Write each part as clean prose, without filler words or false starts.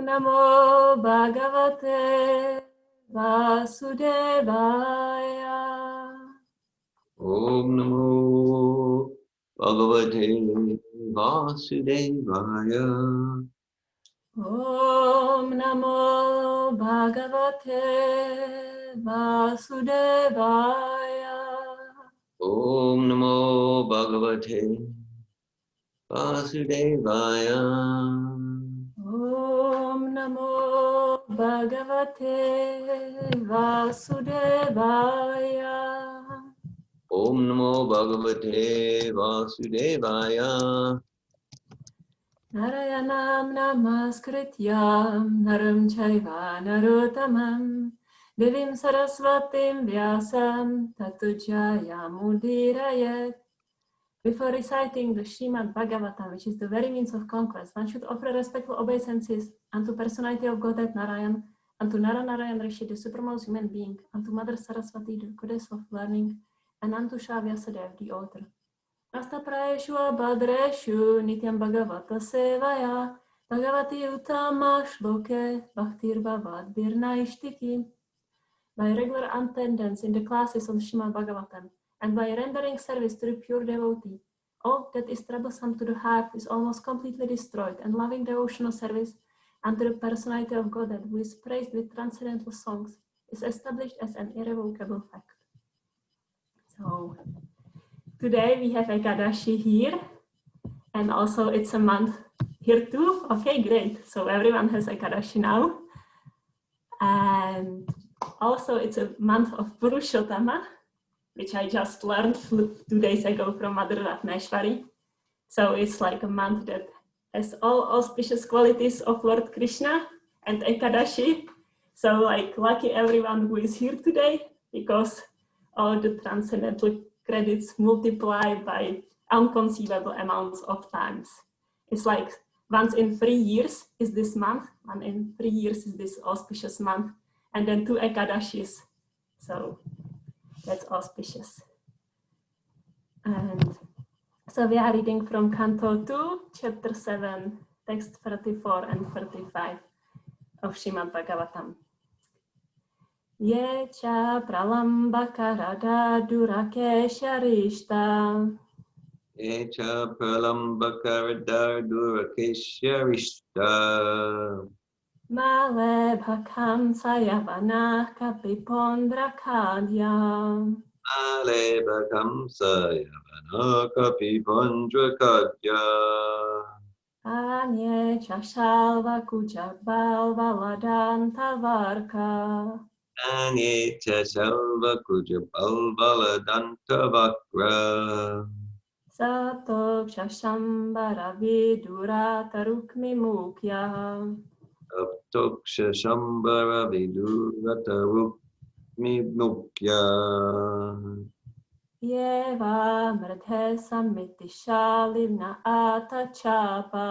Namo Bhagavate Vasudevaya. Om Namo Bhagavate Vasudevaya. Om Namo Bhagavate Vasudevaya. Om Namo Bhagavate Vasudevaya. Om Namo Bhagavate Vasudevaya. Om Namo Bhagavate Vasudevaya. Narayanam namaskrityam naram chaiva narottamam Devim sarasvatim vyasam tato jayamudirayet. Before reciting the Srimad Bhagavatam, which is the very means of conquest, one should offer respectful obeisances unto personality of Godhead Narayan, unto Nara Narayan Rishi, the supremmost human being, unto Mother Saraswati, the goddess of learning, and unto Shravyasadev, the author. Asta praeshu abhadreshu nityam bhagavata sevaya bhagavati uttama shloke bhaktir bhavad birnaishtiki. By regular attendance in the classes of Srimad Bhagavatam and by rendering service to the pure devotee, all that is troublesome to the heart is almost completely destroyed, and loving devotional service unto the personality of Godhead, who is praised with transcendental songs, is established as an irrevocable fact. So, today we have Ekadashi here, and also it's a month here too. Okay, great. So everyone has Ekadashi now. And also it's a month of Purushottama, which I just learned 2 days ago from Mother Ratneshwari. So it's like a month that has all auspicious qualities of Lord Krishna and Ekadashi. So like lucky everyone who is here today, because all the transcendental credits multiply by unconceivable amounts of times. It's like once in 3 years is this month, and in 3 years is this auspicious month, and then 2 Ekadashis. So that's auspicious. And so we are reading from Canto 2, Chapter 7, text 34 and 35 of Srimad Bhagavatam. Ye cha pralambaka rada durakesha rishta. Echa Pralambakaradar Durakesharishta. Male bhakam sayavana kapipondra kadya. Ale Bhakamsa Yavana Kapipandra Kadya. Anye chashalva kujabalva ladanta varka. Anye Chashalva Kujapalvala Dantavakra. Sato chashambara vidura tarukmi mukya. Aptoksha Shambara Viduratarukmi Mukya. Yeva mridhe sammitishalivna atachapa.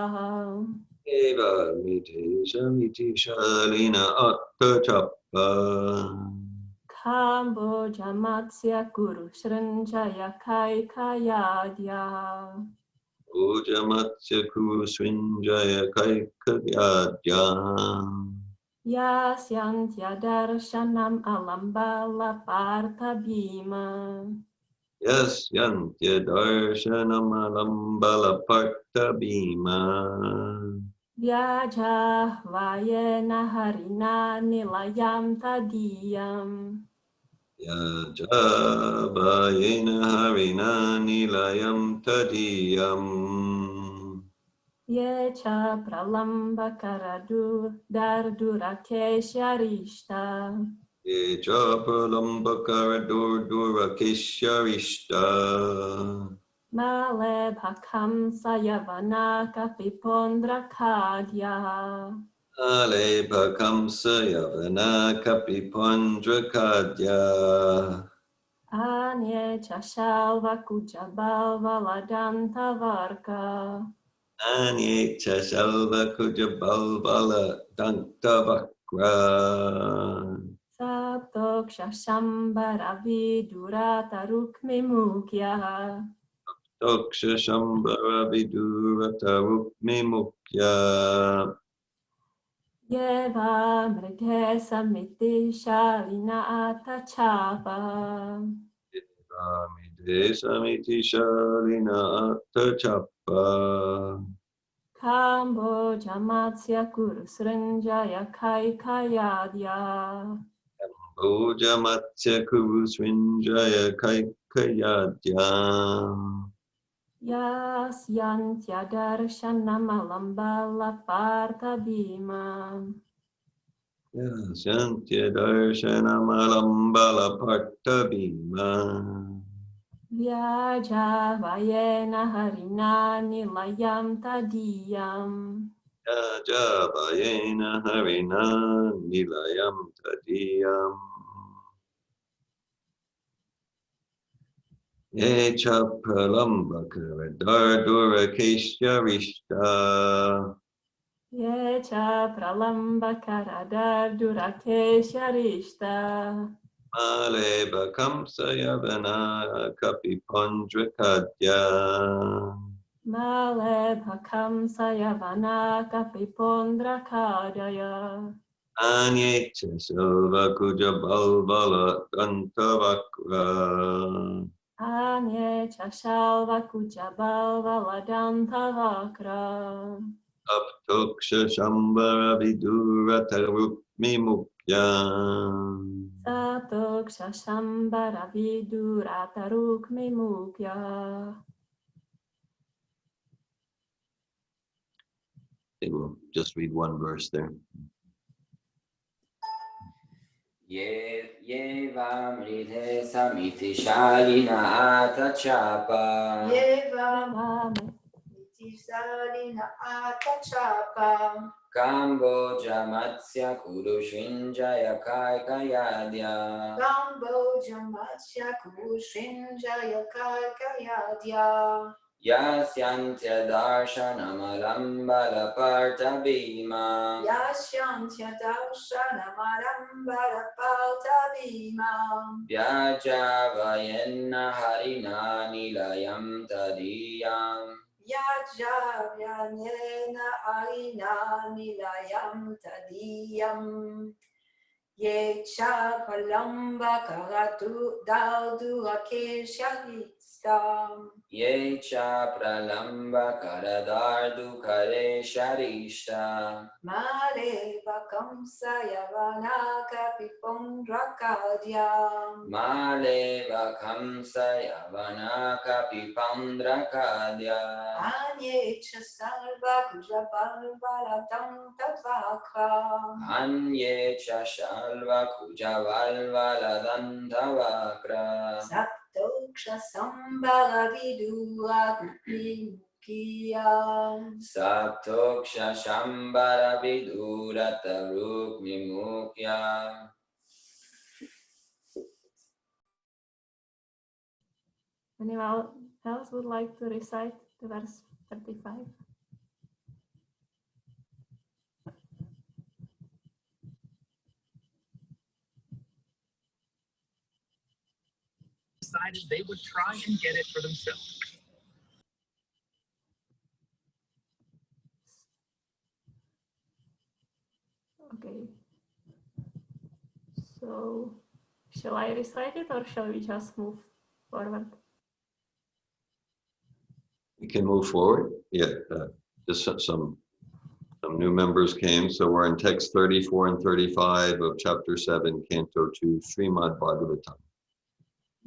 Eva Mitisha Lina Attachapa. Kambo jamatsya kuru srinjaya kaikayadya. Ujamatsya Kusrinjaya Kaikayadya. Yasyantya darshanam alambala partha bhima. Yasyantya Darshanam Alambala Partha Bhima. Vyaja vayena harina nilayam tadiyam. Yajabayena Harina Nilayam Tadiyam. Yecha pralamba karadu dardurakesharishta. Ejapralambakara Durakesharishta. Male bhakam sayavana kapipondra kadya. Ale Bhakamsa Yavana Kapipandra Kadya. Anye chashalva kujabalva ladanta varka. Anye Chashalva Kujabalvala Dantavakra. Sapto kshashambara vidura tarukmi mukya. Toksha Shambhara Vidurata Rukmi Mukya. Yeva mrige samiti shalina atachapa. Amide samiti shalina atachapa. Kambo jamatsya kuru srinjaya kai kayadya. Boja matsya kurusvinjaya kaikayadya. Yas yantya darshanamalam parta bhima. Yasantya darshanamalam parta bhima. Vyaja vayena harina nilayam tadiyam. Yajavayena harina nilayam tadiyam. Yecha pralambaka dardura keshya rishta. Yecha pralamba karadar durakesharishta. Male bakamsa yavana kapi pandrakadya. Male bhakam sayavana kapipondra kadaya. Anyecha silva kuja balvala dantavakra. Anye chashalva kujabalva ladantavakra. Aptoksha shambara vidura tarukmi mukya. Satok shashambara vidurataruk mimukya. We'll just read one verse there. Yeva mridhe samiti shalina atachapa. Yeva miti shalina atachapa. Kamboja matsya kurushinjaya kaikayadya. Kamboja matsya kurushinjaya kaikayadya. Yasyantya darshanamalam parta bhima. Yasyantya darshanamaram parta bhima. Vyajavayena harina nilayam tadiyam. Yajavyanena arina nilayam tadiyam. Yecha palamba karatu daldu akesharistam. Yecha pralamba karadardu kare sharishta. Mare vakamsa yavana kapipondrakadya. Male vakamsa yavana kapipandrakadya. Anyecha salva kujabalvalatam tavakra. Anyecha shalva kujavalvaladantavakra. Saptoksha sambara vidura mukiya. Saptoksha shambara vidura taruk mimukya. Anyone else would like to recite the verse 35? Decided they would try and get it for themselves. Okay. So, shall I recite it or shall we just move forward? We can move forward. Yeah, just some new members came. So we're in text 34 and 35 of chapter 7, canto 2, Srimad Bhagavatam.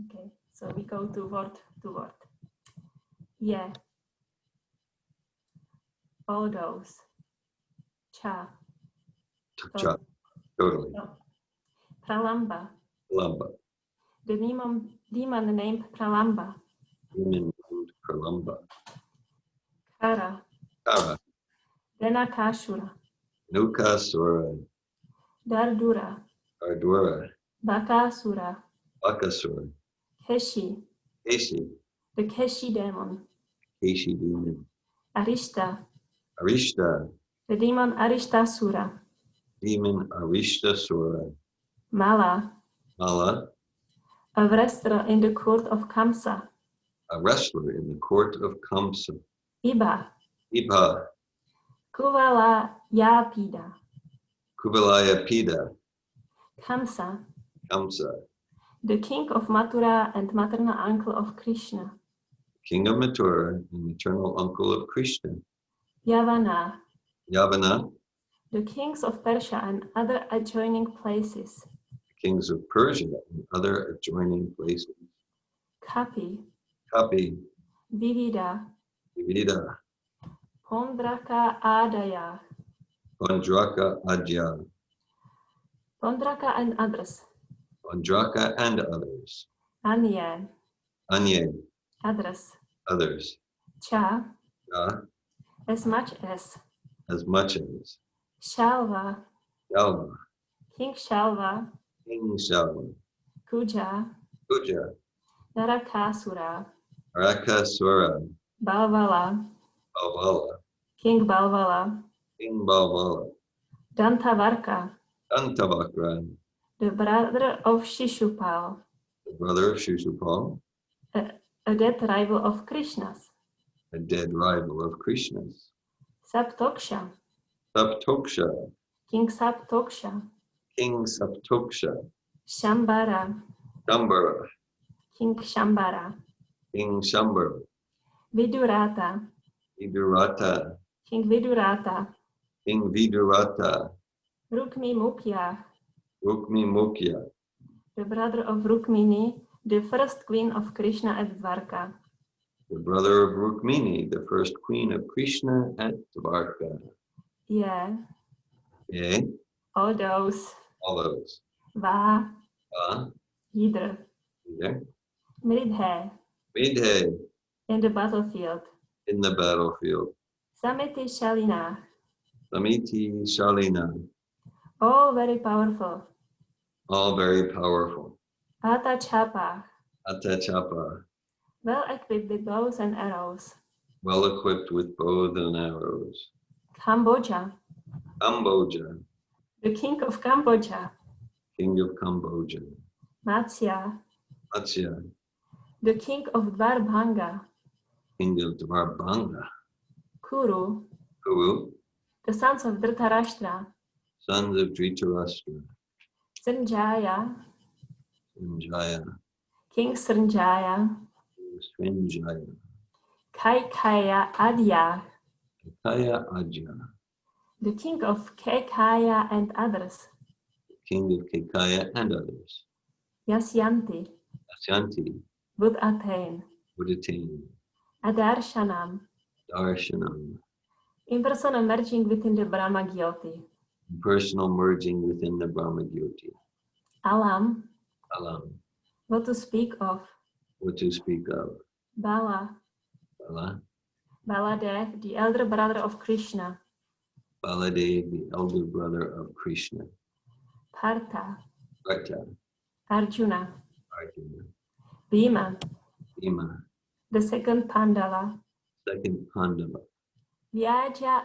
Okay, so we go to word to word. Yeah. All those. Cha. Cha, totally. Pralamba. Pralamba. The demon named Pralamba. Demon named Pralamba. Kara. Kara. Denakashura. Nukasura. Dardura. Ardura. Bakasura. Bakasura. Keshi. Keshi. The Keshi demon. Keshi demon. Arishta. Arishta. The demon Arishtasura. Demon Arishtasura. Mala. Mala. A wrestler in the court of Kamsa. A wrestler in the court of Kamsa. Iba. Ibha. Kuvala Yapida. Kubalaya Pida, Kamsa, Kamsa, the king of Mathura and maternal uncle of Krishna. king of Mathura and maternal uncle of Krishna. Yavana, Yavana, the kings of Persia and other adjoining places. kings of Persia and other adjoining places. Kapi, Kapi, Vivida, Vivida, Pondraka Adaya, Pondraka Adya, Pondraka and others. Pondraka and others. Anye, Anye, others. others. Cha, As much as. much as. Shalva, Shalva, King Shalva, King Shalva. Kuja, Puja, Narakasura, Arakasura, Balvala, Balvala, King Balvala, King Balvala, Dantavarka, Dantavakra, the brother of Shishupal, the brother of Shishupal, a dead rival of Krishna's. a dead rival of Krishna's. Saptoksha, Saptoksha, King Saptoksha, King Saptoksha, Shambara, Shambara, King Shambara, King Shambara, Vidurata, Vidurata, King Vidurata, King Vidurata, Rukmi Mukya, Rukmi Mukya, the brother of Rukmini, the first queen of Krishna at Dvarka. the brother of Rukmini, the first queen of Krishna at Dvarka. Yeah, Yea, all those. all those. Va, Va, Hidr, there. Mridhe, Midhe, in the battlefield. in the battlefield. Samiti Shalina, Samiti Shalina, all very powerful. all very powerful. Ata Chapa, Atachapa, well equipped with bows and arrows. well equipped with bows and arrows. Cambodia, Kamboja, the king of Cambodia. king of Cambodia. Matsya, Matsya, the king of Dvarbhanga. king of Dvarbhanga. Kuru, Kuru, the sons of Dhritarashtra. sons of Dhritarashtra. Sanjaya, Sanjaya, King Sanjaya. Srinjaya. Kaikaya Adya, Kaya Ajya, the king of Kekaya and others. king of Kekaya and others. Yasyanti, Asyanti, would attain. would attain. Adarshanam, Darshanam, impersonal merging within the Brahma Gyoti. personal merging within the Brahma-Gyoti. Alam, Alam, what to speak of. what to speak of. Bala, Bala, Baladev, the elder brother of Krishna. Baladev, the elder brother of Krishna. Partha, Partha, Arjuna, Arjuna. Bhima, Bhima, the second Pandava. second Pandava. Vyaja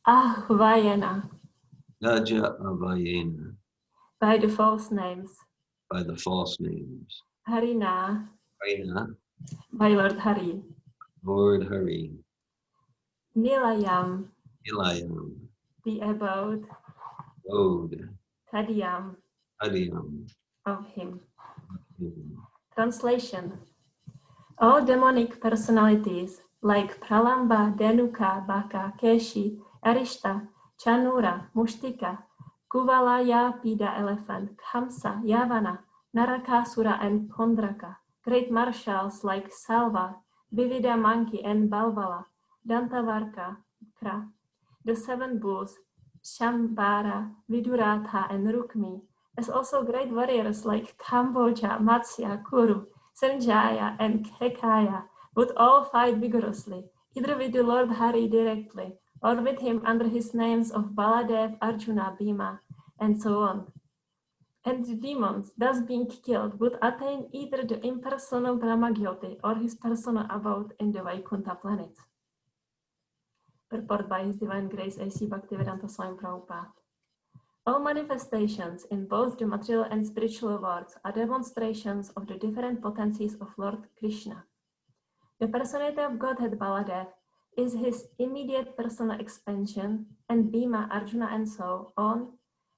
Ahvayana, Raja Avayena, by the false names. by the false names. Harina, Raina, by Lord Hari. Lord Hari. Nilayam, Ilayam, the abode. Ode, Tadiyam, Adiyam. of him. Translation. All demonic personalities like Pralamba, Denuka, Baka, Keshi, Arishta, Chanura, Mushtika, Kuvalaya, Pida elephant, Kamsa, Yavana, Narakasura and Pondraka, great marshals like Salva, Vivida monkey and Balvala, Dantavarka, Kra, the seven bulls, Shambara, Viduratha and Rukmi, as also great warriors like Kamboja, Matsya, Kuru, Sanjaya and Kekaya would all fight vigorously, either with the Lord Hari directly, or with him under his names of Baladev, Arjuna, Bhima, and so on. And the demons, thus being killed, would attain either the impersonal Brahma-Gyoti or his personal abode in the Vaikuntha planet. Purport by His Divine Grace A.C. Bhaktivedanta Swami Prabhupada. All manifestations in both the material and spiritual worlds are demonstrations of the different potencies of Lord Krishna. The personality of Godhead Baladev is his immediate personal expansion, and Bhima, Arjuna, and so on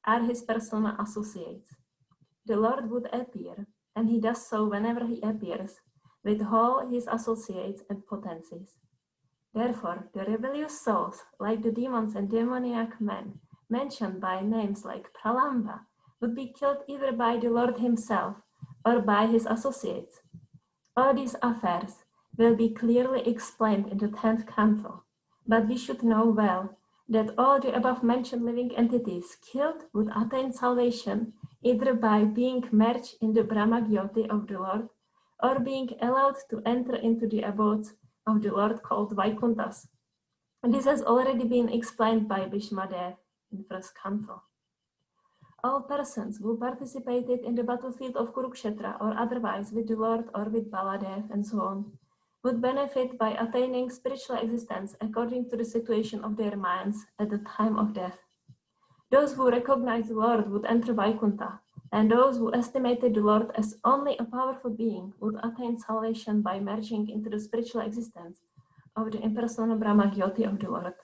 are his personal associates. The Lord would appear, and he does so whenever he appears, with all his associates and potencies. Therefore, the rebellious souls, like the demons and demoniac men, mentioned by names like Pralamba, would be killed either by the Lord himself or by his associates. All these affairs will be clearly explained in the 10th canto, but we should know well that all the above-mentioned living entities killed would attain salvation either by being merged in the Brahma-Jyoti of the Lord or being allowed to enter into the abodes of the Lord called Vaikunthas. And this has already been explained by Bhishmadev in 1st canto. All persons who participated in the battlefield of Kurukshetra or otherwise with the Lord or with Baladev and so on would benefit by attaining spiritual existence according to the situation of their minds at the time of death. Those who recognized the Lord would enter Vaikuntha, and those who estimated the Lord as only a powerful being would attain salvation by merging into the spiritual existence of the impersonal Brahma-Jyoti of the Lord.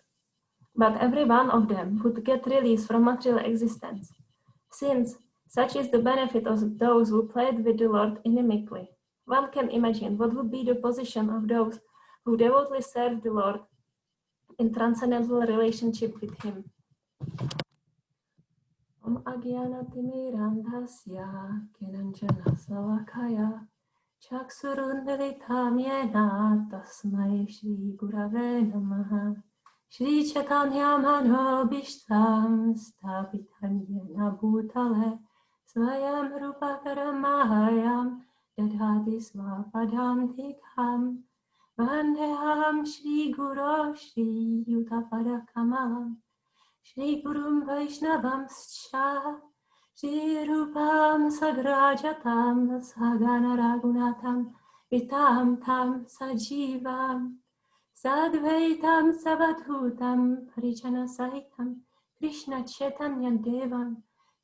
But every one of them would get release from material existence, since such is the benefit of those who played with the Lord inimically. One can imagine what would be the position of those who devotedly serve the Lord in transcendental relationship with him. Om Agyanatimirandhasya Kinanjana Salakaya Chaksurundalitam Yena Tasmai Shri Gurave Namaha Shri Chaitanya Manobishtam Stapitam Yena Bhutale Svayam Rupakaramahayam Dadhati Svapadam Tikham Vandeham Shri Guru Shri Yutapada Kamalam Shri Gurum Vaishnavam Scha Shri Rupam Sagrajatam Sagana Ragunatam Vitam Tam Sajivam Sadvaitam Savadhutam Parijana Sahitam Krishna Chaitanya Devam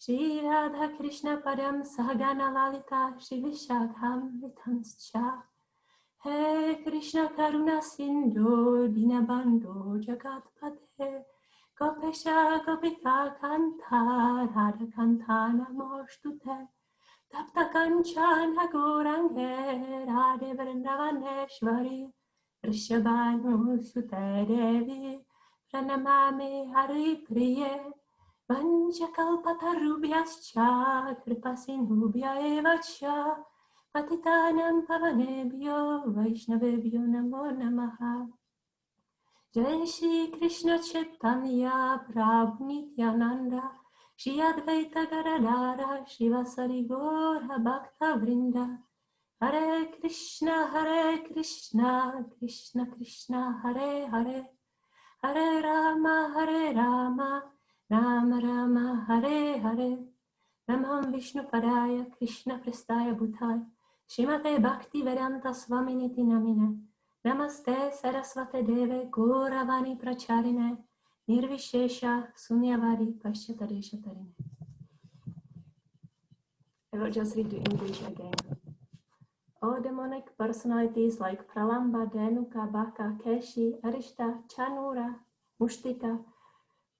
Shri Radha Krishna Padam Sagana Lalita Shri Vishakam Vitam Scha He Krishna Karuna Sindhu Dinabandhu Jagatpate Gopesha Gopika Kanta Radha Kanta Namostute Tapta Kanchana Gaurange Radhe Vrindavaneshwari Rishabhanu Sute Devi Pranamami Hari Priye Vanchakalpatarubhyascha Kripasinubhya Evacha Patitanam Pavanebhyo Vaishnavebhyo Namo Namaha Jai Shri Krishna Chaitanya Prabhu Nityananda Shri Advaita Gadadara Shivasari Gaura Bhakta Vrinda Hare Krishna Krishna Krishna Hare Hare Hare Rama Rama Rama Hare Hare Namam Vishnu Padaya Krishna Prestaya Bhutaya Shrimate Bhakti Vedanta Swaminiti Namine Namaste Sarasvate Deve Gauravani Pracharine Nirvishesha Sunyavari Paschatadesha Tarine. I will just read the English again. All demonic personalities like Pralamba, Denuka, Baka, Keshi, Arishta, Chanura, Mushtika,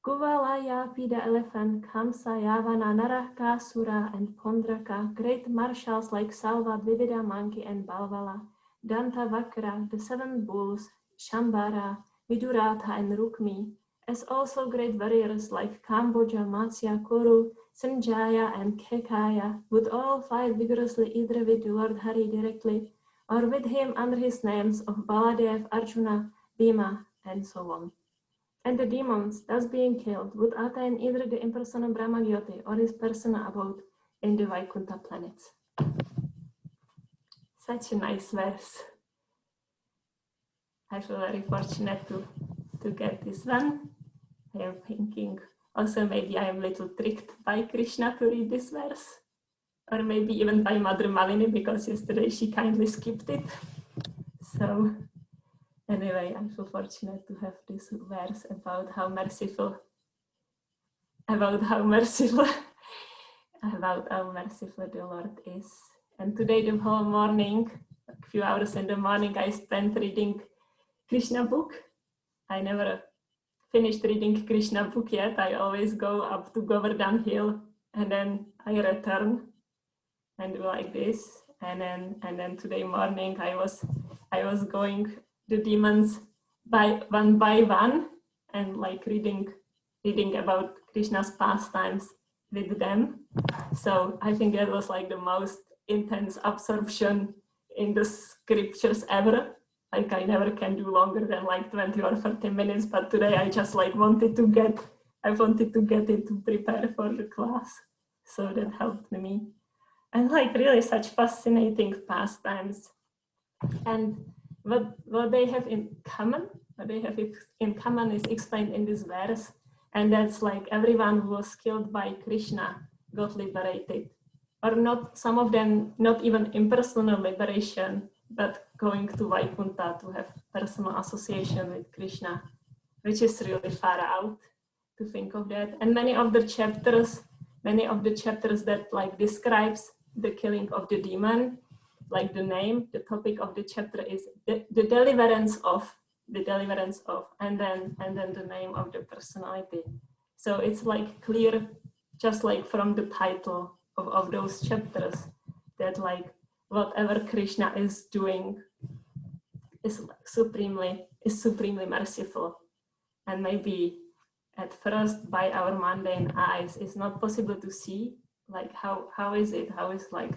Kuvalaya, Pida Elephant, Kamsa, Yavana, Naraka, Sura, and Pondraka, great marshals like Salva, Dvivida, Monkey, and Balvala, Danta Vakra, the 7 bulls, Shambara, Viduratha, and Rukmi, as also great warriors like Kamboja, Matsya, Kuru, Sanjaya, and Kekaya, would all fight vigorously either with the Lord Hari directly or with him under his names of Baladev, Arjuna, Bhima, and so on. And the demons, thus being killed, would attain either the impersonal Brahma-Jyoti or his personal abode in the Vaikuntha planets. Such a nice verse. I feel very fortunate to get this one. I am thinking also maybe I am a little tricked by Krishna to read this verse. Or maybe even by Mother Malini, because yesterday she kindly skipped it. So anyway, I feel fortunate to have this verse about how merciful the Lord is. And today the whole morning, a few hours in the morning, I spent reading Krishna book. I never finished reading Krishna book yet. I always go up to Govardhan Hill and then I return and do like this. And then today morning I was going the demons by one and like reading about Krishna's pastimes with them. So I think that was like the most intense absorption in the scriptures ever. Like I never can do longer than like 20 or 30 minutes, but today I just like wanted to get it to prepare for the class. So that helped me. And like really such fascinating pastimes. And what they have in common, is explained in this verse. And that's like everyone who was killed by Krishna got liberated. Or not, some of them, not even impersonal liberation, but going to Vaikuntha to have personal association with Krishna, which is really far out to think of that. And many of the chapters that like describes the killing of the demon, like the topic of the chapter is the deliverance of, and then the name of the personality. So it's like clear, just like from the title of those chapters, that like whatever Krishna is doing is supremely merciful. And maybe at first by our mundane eyes it's not possible to see like how is like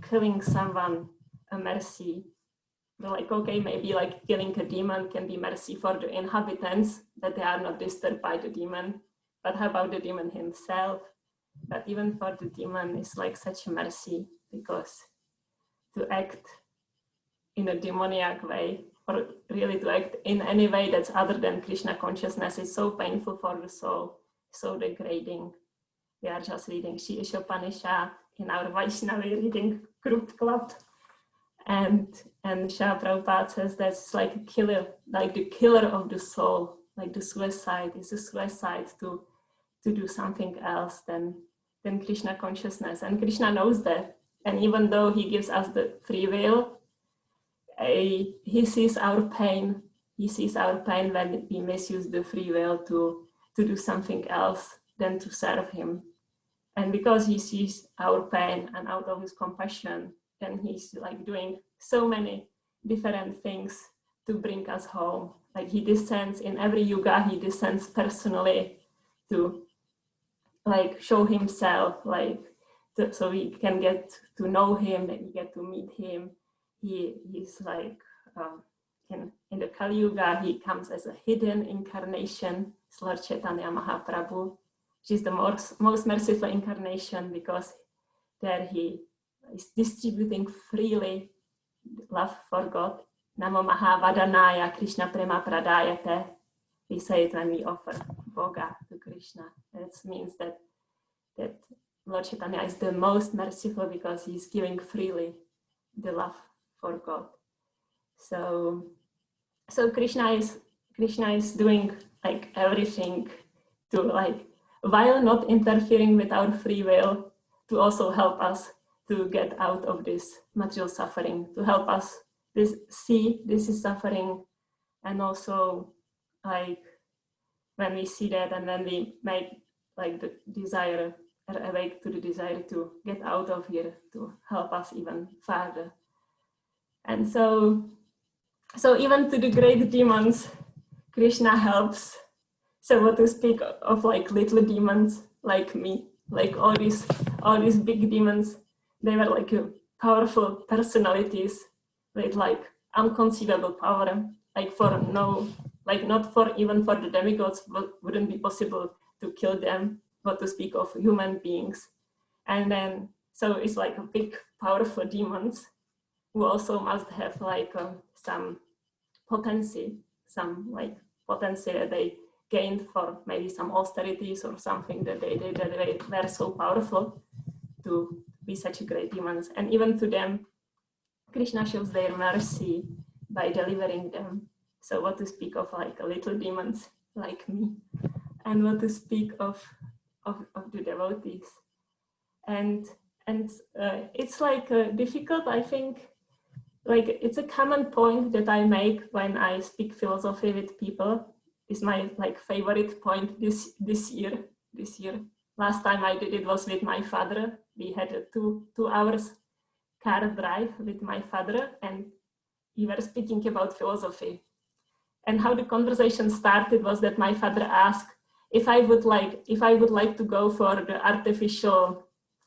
killing someone a mercy. We're like, okay, maybe like killing a demon can be mercy for the inhabitants, that they are not disturbed by the demon. But how about the demon himself? But even for the demon is like such a mercy, because to act in a demoniac way, or really to act in any way that's other than Krishna consciousness, is so painful for the soul, so degrading. We are just reading Shri Ishopanishad in our Vaishnavi reading group club. And Shah Prabhupada says that's like a killer, like the killer of the soul, like the suicide is a suicide to do something else than Krishna consciousness. And Krishna knows that. And even though he gives us the free will, he sees our pain. He sees our pain when we misuse the free will to do something else than to serve him. And because he sees our pain, and out of his compassion, then he's like doing so many different things to bring us home. Like he descends in every yuga, he descends personally to like show himself, like so we can get to know him, that we get to meet him. He's like in the Kali Yuga, he comes as a hidden incarnation, Lord Chaitanya Mahaprabhu, which is the most merciful incarnation, because there he is distributing freely love for God. Namo Mahavadanaya Krishna Prema Pradayate. We say it when we offer Bhoga to Krishna. It means that Lord Chaitanya is the most merciful because he's giving freely the love for God. So Krishna is doing like everything to like, while not interfering with our free will, to also help us to get out of this material suffering, to help us see this is suffering. And also like when we see that, and when we make like the desire, or awake to the desire to get out of here, to help us even further. And so even to the great demons, Krishna helps. So what to speak of like little demons like me, like all these big demons, they were like powerful personalities with like unconceivable power, like for no, like not for even for the demigods, wouldn't be possible to kill them, what to speak of human beings. And then, so it's like a big, powerful demons who also must have like some potency that they gained for maybe some austerities or something, that they were so powerful to be such great demons. And even to them, Krishna shows their mercy by delivering them. So what to speak of like little demons like me, and what to speak of the devotees. And it's like difficult, I think, like it's a common point that I make when I speak philosophy with people, is my like favorite point this year. Last time I did it was with my father. We had a two hours car drive with my father, and we were speaking about philosophy. And how the conversation started was that my father asked if I would like to go for the artificial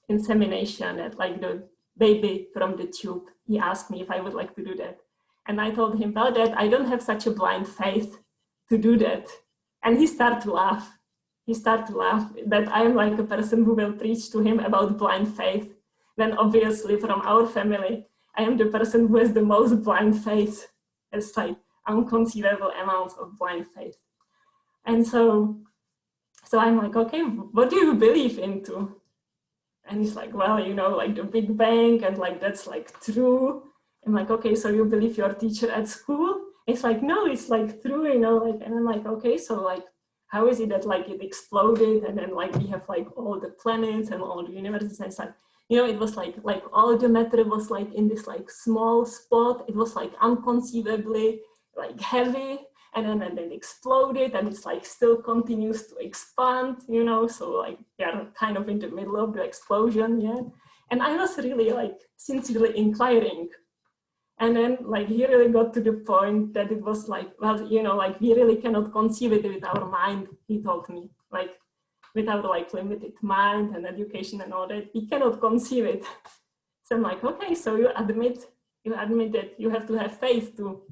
insemination at like the baby from the tube. He asked me if I would like to do that. And I told him, well, Dad, I don't have such a blind faith to do that. And he started to laugh. That I am like a person who will preach to him about blind faith. Then obviously from our family, I am the person who has the most blind faith. It's like unconceivable amounts of blind faith. And so I'm like, okay, what do you believe into? And he's like, well, you know, like the Big Bang, and like that's like true. I'm like, okay, so you believe your teacher at school? It's like, no, it's like true, you know, like, and I'm like, okay, so like, how is it that like it exploded and then like we have like all the planets and all the universes? And it's like, you know, it was like all the matter was like in this like small spot. It was like unconceivably like heavy, and then it exploded, and it's like still continues to expand, you know, so like we are kind of in the middle of the explosion, yeah. And I was really like sincerely inquiring. And then like he really got to the point that it was like, well, you know, like we really cannot conceive it with our mind, he told me, like with our like limited mind and education and all that, we cannot conceive it. So I'm like, okay, so you admit that you have to have faith too.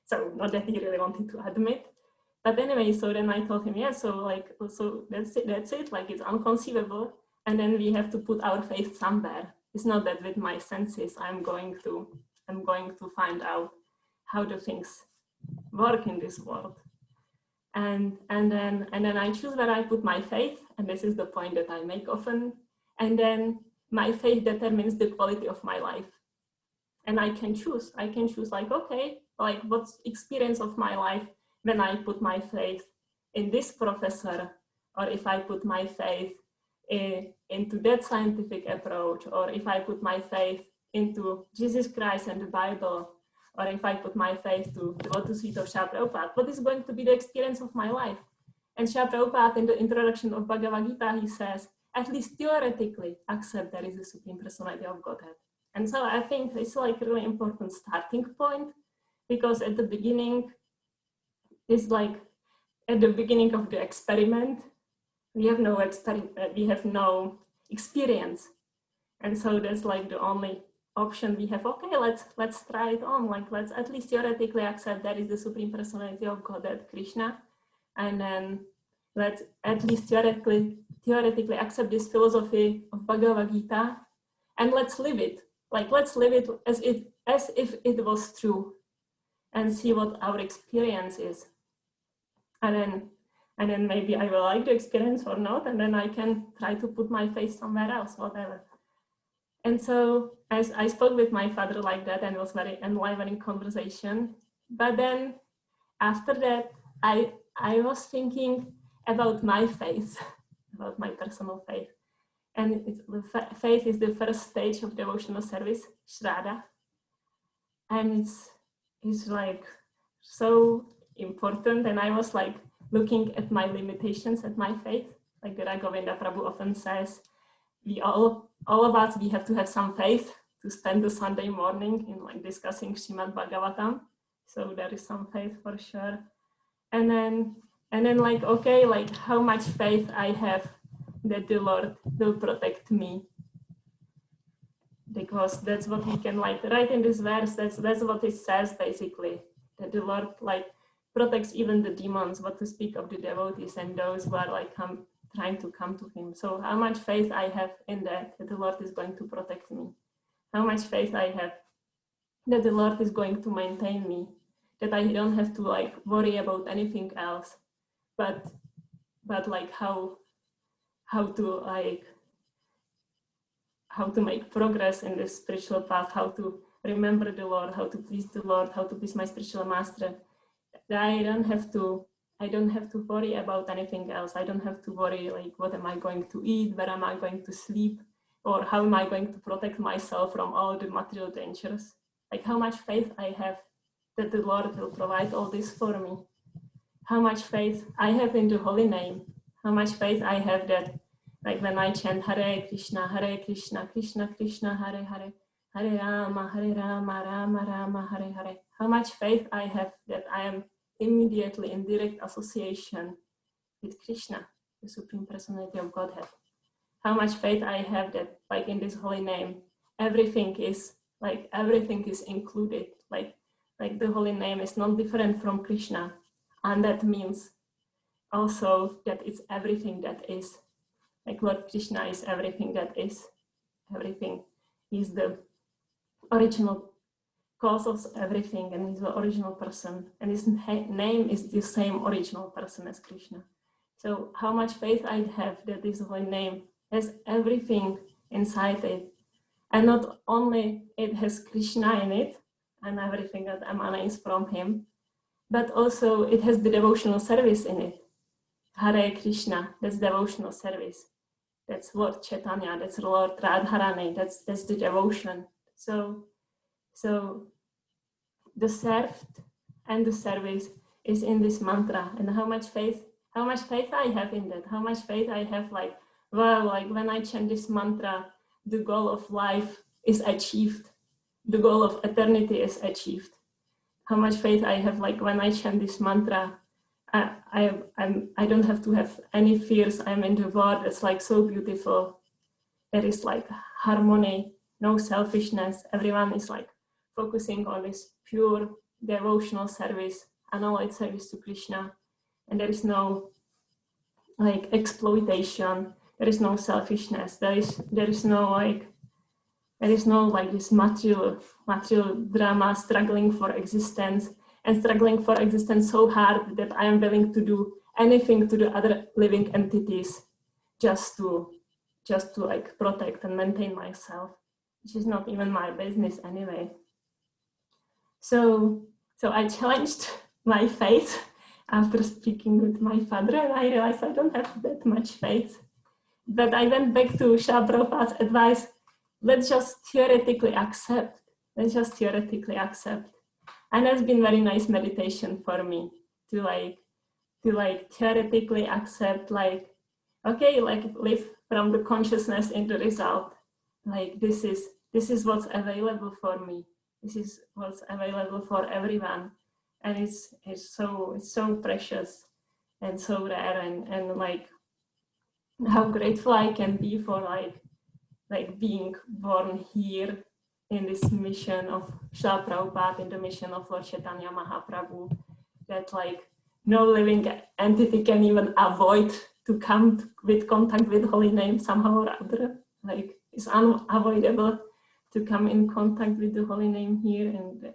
So not that he really wanted to admit, but anyway, so then I told him, yeah, so like, so that's it, like it's unconceivable. And then we have to put our faith somewhere. It's not that with my senses I'm going to find out how the things work in this world. And then I choose where I put my faith, and this is the point that I make often. And then my faith determines the quality of my life. And I can choose like, okay, like what's experience of my life when I put my faith in this professor, or if I put my faith into that scientific approach, or if I put my faith into Jesus Christ and the Bible, or if I put my faith to the Lotus Feet of Srila Prabhupada, what is going to be the experience of my life? And Srila Prabhupada, in the introduction of Bhagavad Gita, he says, at least theoretically accept there is a Supreme Personality of Godhead. And so I think it's like a really important starting point, because at the beginning, it's like at the beginning of the experiment, we have no experience. And so that's like the only option we have. Okay, let's try it on. Like, let's at least theoretically accept that is the Supreme Personality of Godhead, Krishna. And then let's at least theoretically accept this philosophy of Bhagavad Gita, and let's live it. Like, let's live it as if it was true, and see what our experience is. And then maybe I will like the experience or not, and then I can try to put my faith somewhere else, whatever. And so as I spoke with my father like that, and it was very enlivening conversation. But then after that, I was thinking about my faith, about my personal faith. And faith is the first stage of devotional service, Shraddha. And it's like so important. And I was like looking at my limitations at my faith. Like Raghavinda Prabhu often says, we all of us, we have to have some faith to spend the Sunday morning in like discussing Srimad Bhagavatam. So there is some faith for sure. And then like, okay, like how much faith I have that the Lord will protect me. Because that's what we can like write in this verse, that's what it says basically, that the Lord like protects even the demons, what to speak of the devotees and those who are like trying to come to him. So how much faith I have in that the Lord is going to protect me. How much faith I have that the Lord is going to maintain me, that I don't have to like worry about anything else, but like how to make progress in this spiritual path, how to remember the Lord, how to please the Lord, how to please my spiritual master. I don't have to worry about anything else. I don't have to worry like what am I going to eat, where am I going to sleep, or how am I going to protect myself from all the material dangers. Like how much faith I have that the Lord will provide all this for me. how much faith I have in the holy name, how much faith I have that, like when I chant Hare Krishna, Krishna Krishna, Hare Hare, Hare Rama, Rama Rama, Hare Hare, how much faith I have that I am immediately in direct association with Krishna, the Supreme Personality of Godhead. How much faith I have that, like in this holy name, everything is included. Like the holy name is not different from Krishna, and that means also that it's everything that is. Like Lord Krishna is everything that is. Everything is the original cause of everything, and he's the original person, and his name is the same original person as Krishna. So how much faith I have that this holy name has everything inside it, and not only it has Krishna in it and everything that emanates from him, but also it has the devotional service in it. Hare Krishna, that's devotional service. That's Lord Chaitanya, that's Lord Radharani, that's the devotion. So the served and the service is in this mantra, and how much faith I have in that, how much faith I have, like, well, like when I chant this mantra, the goal of life is achieved, the goal of eternity is achieved. How much faith I have, like when I chant this mantra, I don't have to have any fears. I'm in the world. It's like so beautiful. There is like harmony, no selfishness. Everyone is like focusing on this pure devotional service, unalloyed service to Krishna, and there is no like exploitation. There is no selfishness. There is no like this material drama, struggling for existence so hard that I am willing to do anything to the other living entities just to like protect and maintain myself, which is not even my business anyway. So I challenged my faith after speaking with my father, and I realized I don't have that much faith. But I went back to Srila Prabhupada's advice, let's just theoretically accept. And that's been very nice meditation for me to theoretically accept, like, okay, like live from the consciousness in the result. Like this is what's available for me. This is what's available for everyone. And it's so precious and so rare, and like how grateful I can be for like being born here in this mission of Srila Prabhupada, in the mission of Lord Chaitanya Mahaprabhu, that like no living entity can even avoid to come with contact with holy name somehow or other. Like it's unavoidable to come in contact with the holy name here, and the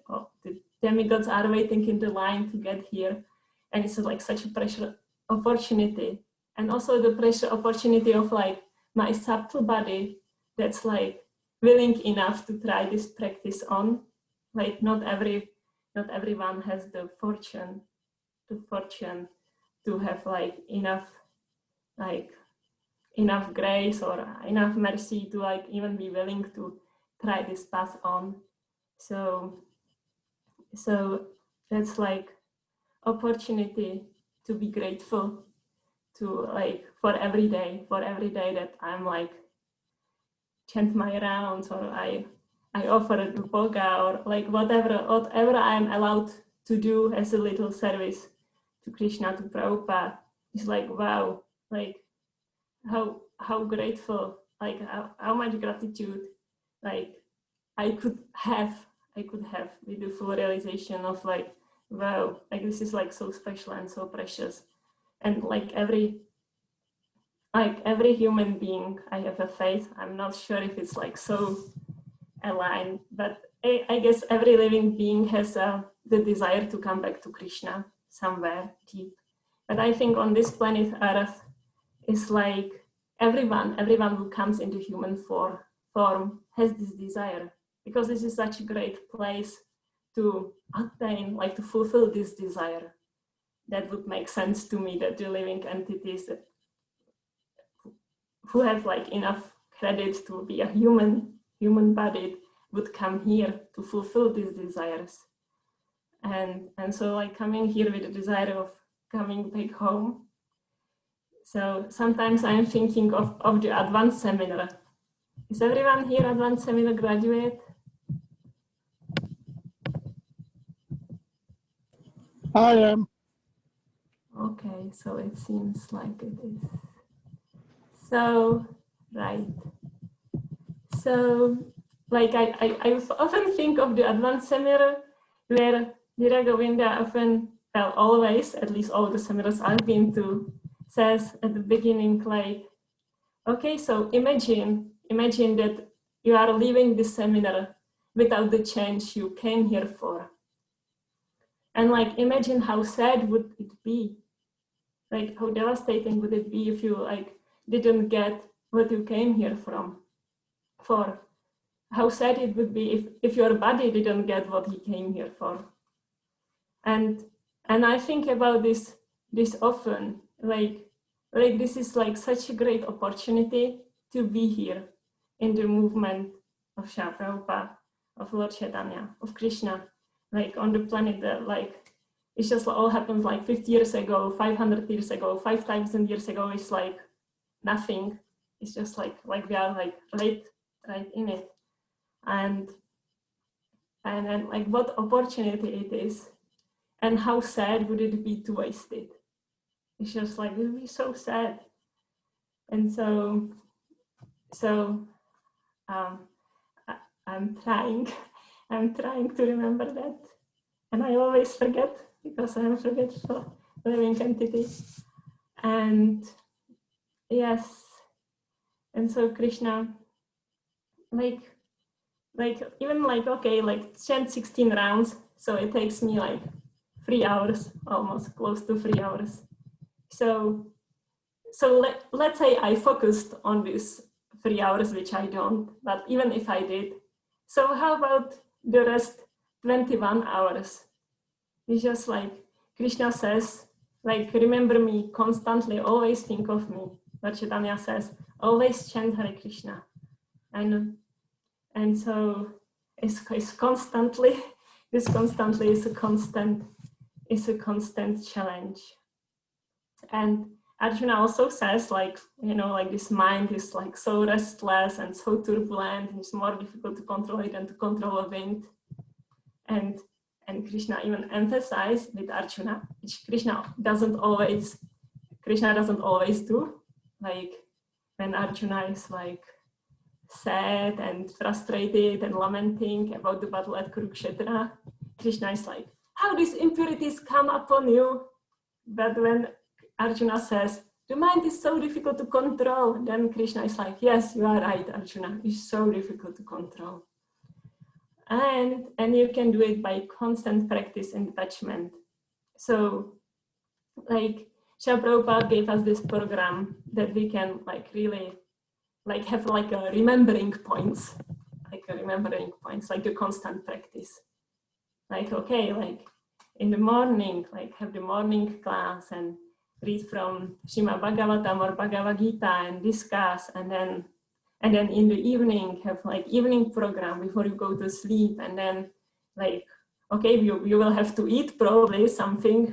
demigods are waiting in the line to get here, and it's like such a precious opportunity, and also the precious opportunity of like my subtle body that's like willing enough to try this practice on. Like not everyone has the fortune to have like enough grace or enough mercy to like even be willing to try this path on. So that's like opportunity to be grateful to, like, for every day that I'm like chant my rounds, or I offer a boga, or like whatever I'm allowed to do as a little service to Krishna, to Prabhupada. It's like, wow, like how grateful, like how much gratitude like I could have with the full realization of like, wow, like this is like so special and so precious. And like every human being, I have a faith. I'm not sure if it's like so aligned, but I guess every living being has the desire to come back to Krishna somewhere deep. But I think on this planet Earth, it's like everyone who comes into human form has this desire, because this is such a great place to attain, like to fulfill this desire. That would make sense to me, that the living entities that who have like enough credit to be a human bodied would come here to fulfill these desires. And so like coming here with the desire of coming back home. So sometimes I'm thinking of the advanced seminar. Is everyone here advanced seminar graduate? I am. Okay, so it seems like it is. So, right. So, like I often think of the advanced seminar where Dira Govinda often, well, always, at least all the seminars I've been to, says at the beginning, like, okay, so imagine that you are leaving the seminar without the change you came here for. And like, imagine how sad would it be? Like, how devastating would it be if you like didn't get what you came here for? How sad it would be if your body didn't get what he came here for. And I think about this often, like this is like such a great opportunity to be here in the movement of Srila Prabhupada, of Lord Chaitanya, of Krishna, like on the planet that like it just all happens like 50 years ago, 500 years ago, 5,000 years ago. It's like nothing. It's just like we are like right in it. And then like what opportunity it is, and how sad would it be to waste it? It's just like, it would be so sad. And so I'm trying to remember that, and I always forget because I'm a forgetful living entity. And yes, and so Krishna, like even like, okay, like 16 rounds, so it takes me like 3 hours, almost close to 3 hours. So let's say I focused on these 3 hours, which I don't, but even if I did, so how about the rest 21 hours? It's just like Krishna says, like, remember me constantly, always think of me. But Chaitanya says, always chant Hare Krishna. And so it's constantly, this constantly is a constant challenge. And Arjuna also says, like, you know, like this mind is like so restless and so turbulent, and it's more difficult to control it than to control a wind. And Krishna even emphasized with Arjuna, which Krishna doesn't always do. Like when Arjuna is like sad and frustrated and lamenting about the battle at Kurukshetra, Krishna is like, how these impurities come upon you? But when Arjuna says, the mind is so difficult to control, then Krishna is like, yes, you are right, Arjuna, it's so difficult to control. And you can do it by constant practice and detachment. So like Srila Prabhupada gave us this program that we can like really like have like a remembering points, like the constant practice. Like, okay, like in the morning, like have the morning class and read from Srimad Bhagavatam or Bhagavad Gita and discuss, and then in the evening have like evening program before you go to sleep, and then like, okay, you will have to eat probably something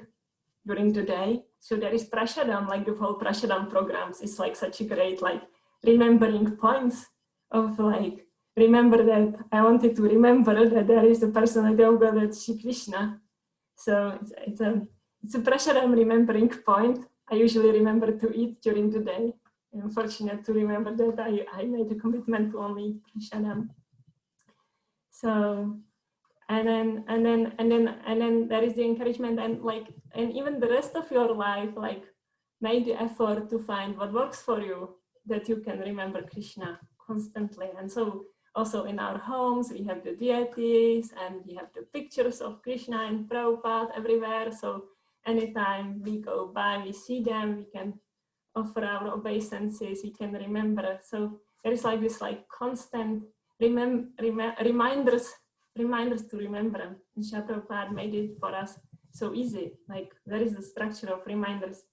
during the day. So there is Prashadam, like the whole Prashadam programs is like such a great like remembering points of like, remember that I wanted to remember that there is a personality of God, that's Shri Krishna. So it's a Prashadam remembering point. I usually remember to eat during the day. I'm fortunate to remember that I made a commitment to only eat Prashadam. So and then there is the encouragement, and even the rest of your life, like make the effort to find what works for you, that you can remember Krishna constantly. And so also in our homes we have the deities and we have the pictures of Krishna and Prabhupada everywhere. So anytime we go by, we see them, we can offer our obeisances, we can remember. So there is like this like constant reminders to remember. And Srila Prabhupada made it for us so easy. Like there is a structure of reminders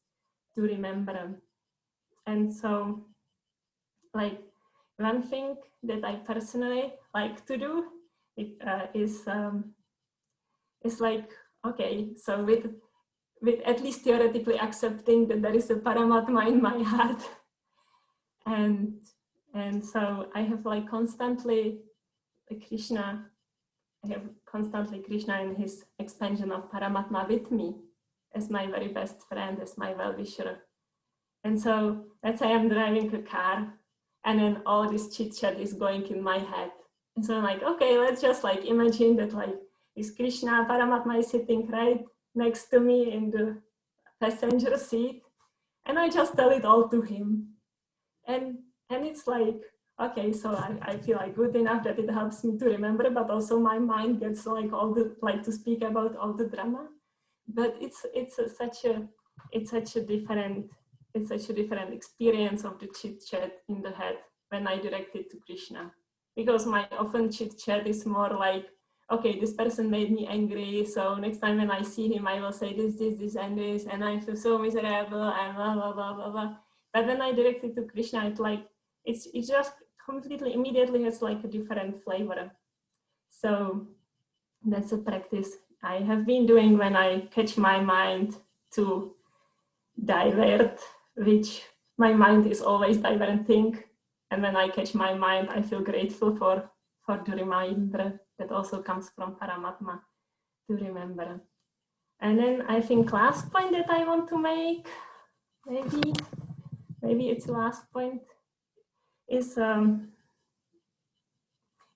to remember. And so like one thing that I personally like to do is like, okay, so with with at least theoretically accepting that there is a Paramatma in my heart. And so I have like constantly Krishna and his expansion of Paramatma with me as my very best friend, as my well-wisher. And so let's say I'm driving a car and then all this chit-chat is going in my head. And so I'm like, okay, let's just like imagine that like this Krishna Paramatma is sitting right next to me in the passenger seat. And I just tell it all to him. And it's like, okay, so I feel like good enough that it helps me to remember, but also my mind gets like to speak about all the drama. But it's such a different experience of the chit chat in the head when I direct it to Krishna, because my often chit chat is more like, okay, this person made me angry, so next time when I see him, I will say this, and this, and I feel so miserable, and blah blah blah blah blah. But when I direct it to Krishna, it just completely immediately has like a different flavor. So that's a practice I have been doing when I catch my mind to divert, which my mind is always diverting. And when I catch my mind, I feel grateful for the reminder that also comes from Paramatma to remember. And then I think last point that I want to make, maybe it's the last point, is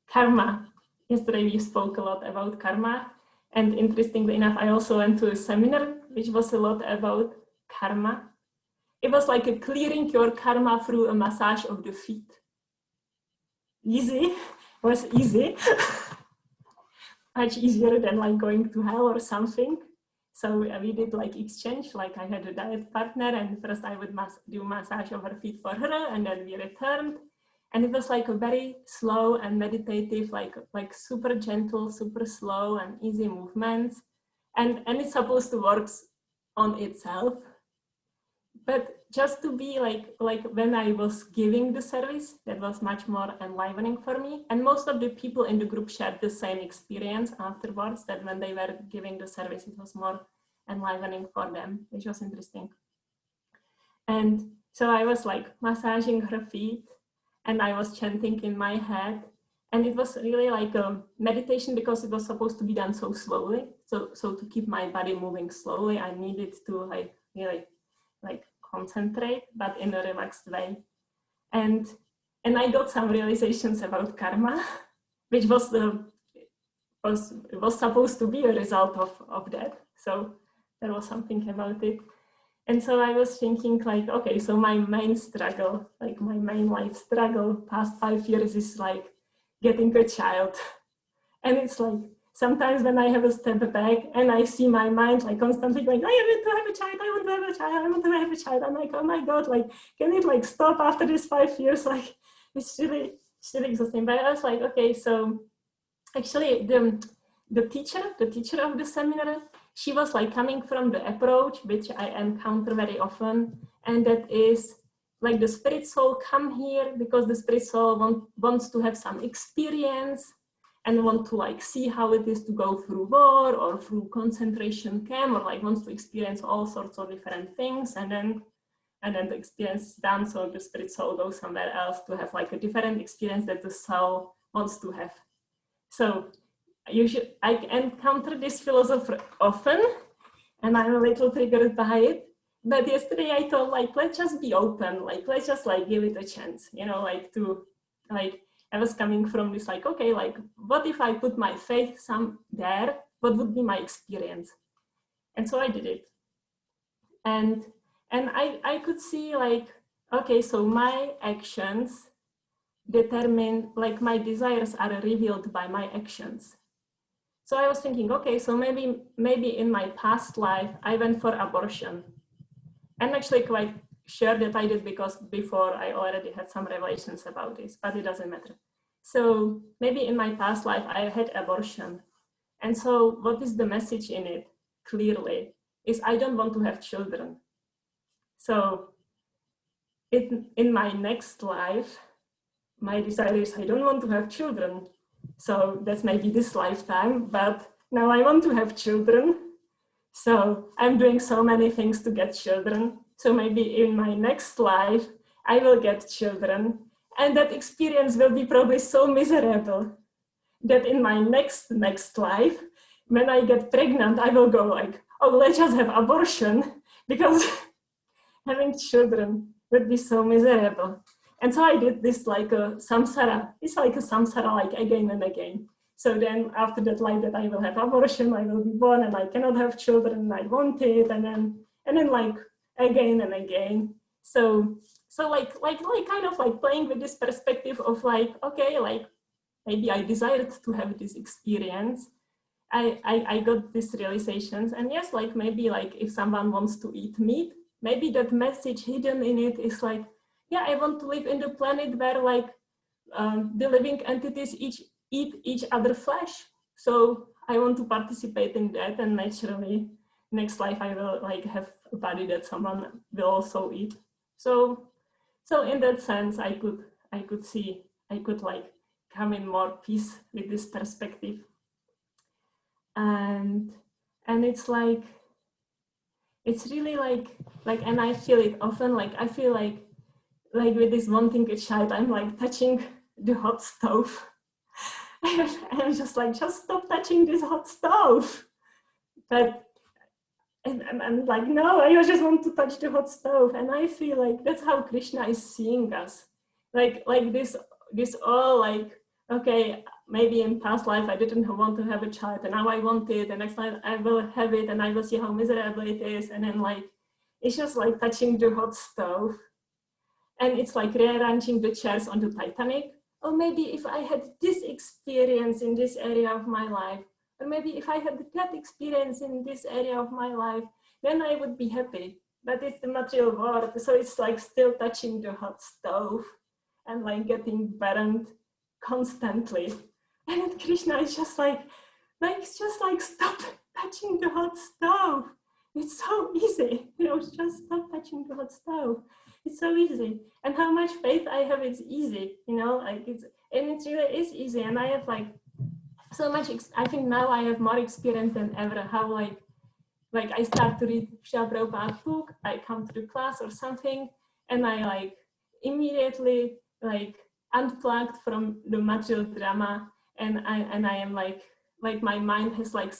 karma. Yesterday we spoke a lot about karma, and interestingly enough, I also went to a seminar which was a lot about karma. It was like a clearing your karma through a massage of the feet. Easy, was easy. Much easier than like going to hell or something. So we did like exchange, like I had a diet partner, and first I would do massage of her feet for her, and then we returned. And it was like a very slow and meditative, like super gentle, super slow and easy movements. And it's supposed to work on itself. But just to be like when I was giving the service, that was much more enlivening for me. And most of the people in the group shared the same experience afterwards, that when they were giving the service, it was more enlivening for them, which was interesting. And so I was like massaging her feet, and I was chanting in my head. And it was really like a meditation, because it was supposed to be done so slowly. So to keep my body moving slowly, I needed to like really like concentrate, but in a relaxed way. And I got some realizations about karma, which was supposed to be a result of that. So there was something about it. And so I was thinking like, okay, so my main struggle, like my main life struggle past 5 years is like getting a child. And it's like, sometimes when I have a step back and I see my mind like constantly going, I want to have a child, I want to have a child, I want to have a child. I'm like, oh my God, like, can it like stop after these 5 years? Like, it's really exhausting. But I was like, okay, so actually the teacher of the seminar, she was like coming from the approach, which I encounter very often. And that is like the spirit soul come here because the spirit soul wants to have some experience and want to like see how it is to go through war or through concentration camp, or like wants to experience all sorts of different things, and then the experience is done, so the spirit soul goes somewhere else to have like a different experience that the soul wants to have. So I encounter this philosophy often, and I'm a little triggered by it. But yesterday I thought, like, let's just be open, like let's just like give it a chance, you know, like to like. I was coming from this like, okay, like what if I put my faith there? What would be my experience? And so I did it. And I could see like, okay, so my actions determine, like my desires are revealed by my actions. So I was thinking, okay, so maybe in my past life, I went for abortion. I'm actually quite sure that I did, because before I already had some revelations about this, but it doesn't matter. So maybe in my past life, I had abortion. And so what is the message in it clearly is I don't want to have children. So in my next life, my desire is I don't want to have children. So that's maybe this lifetime, but now I want to have children. So I'm doing so many things to get children. So maybe in my next life, I will get children. And that experience will be probably so miserable that in my next life, when I get pregnant, I will go like, oh, let's just have abortion because having children would be so miserable. And so I did this like a samsara. It's like a samsara, like again and again. So then after that life that I will have abortion, I will be born and I cannot have children and I want it. And then like again and again. So like kind of like playing with this perspective of like, okay, like maybe I desired to have this experience. I got these realizations. And yes, like maybe like if someone wants to eat meat, maybe that message hidden in it is like, yeah, I want to live in the planet where like the living entities eat each other flesh. So I want to participate in that, and naturally, next life I will like have a body that someone will also eat. So in that sense, I could like come in more peace with this perspective. And it's like, it's really like, and I feel it often, like I feel like with this wanting a child, I'm like touching the hot stove. I'm just like, just stop touching this hot stove. But I'm like, no, I just want to touch the hot stove. And I feel like that's how Krishna is seeing us. Like this all like, okay, maybe in past life I didn't want to have a child and now I want it, and next life I will have it and I will see how miserable it is. And then like, it's just like touching the hot stove. And it's like rearranging the chairs on the Titanic. Or maybe if I had this experience in this area of my life, or maybe if I had that experience in this area of my life, then I would be happy. But it's the material world, so it's like still touching the hot stove and like getting burned constantly. And then Krishna is just like stop touching the hot stove. It's so easy, just stop touching the hot stove. It's so easy. And how much faith I have, it's easy, like it really is easy. And I have like so much, I think now I have more experience than ever, how like I start to read Srila Prabhupada's book, I come to the class or something, and I like immediately like unplugged from the material drama, and I am like my mind has like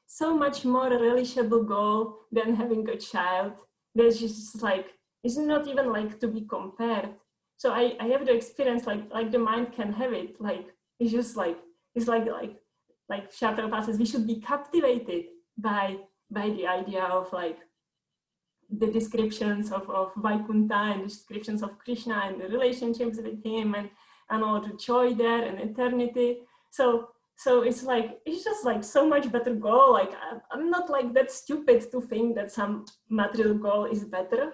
so much more reachable goal than having a child. There's just like, it's not even like to be compared. So I have the experience like the mind can have it. Like it's just like, it's like Srila Prabhupada says, we should be captivated by the idea of like the descriptions of Vaikuntha and the descriptions of Krishna and the relationships with him and all the joy there and eternity. So it's like, it's just like so much better goal. Like I'm not like that stupid to think that some material goal is better,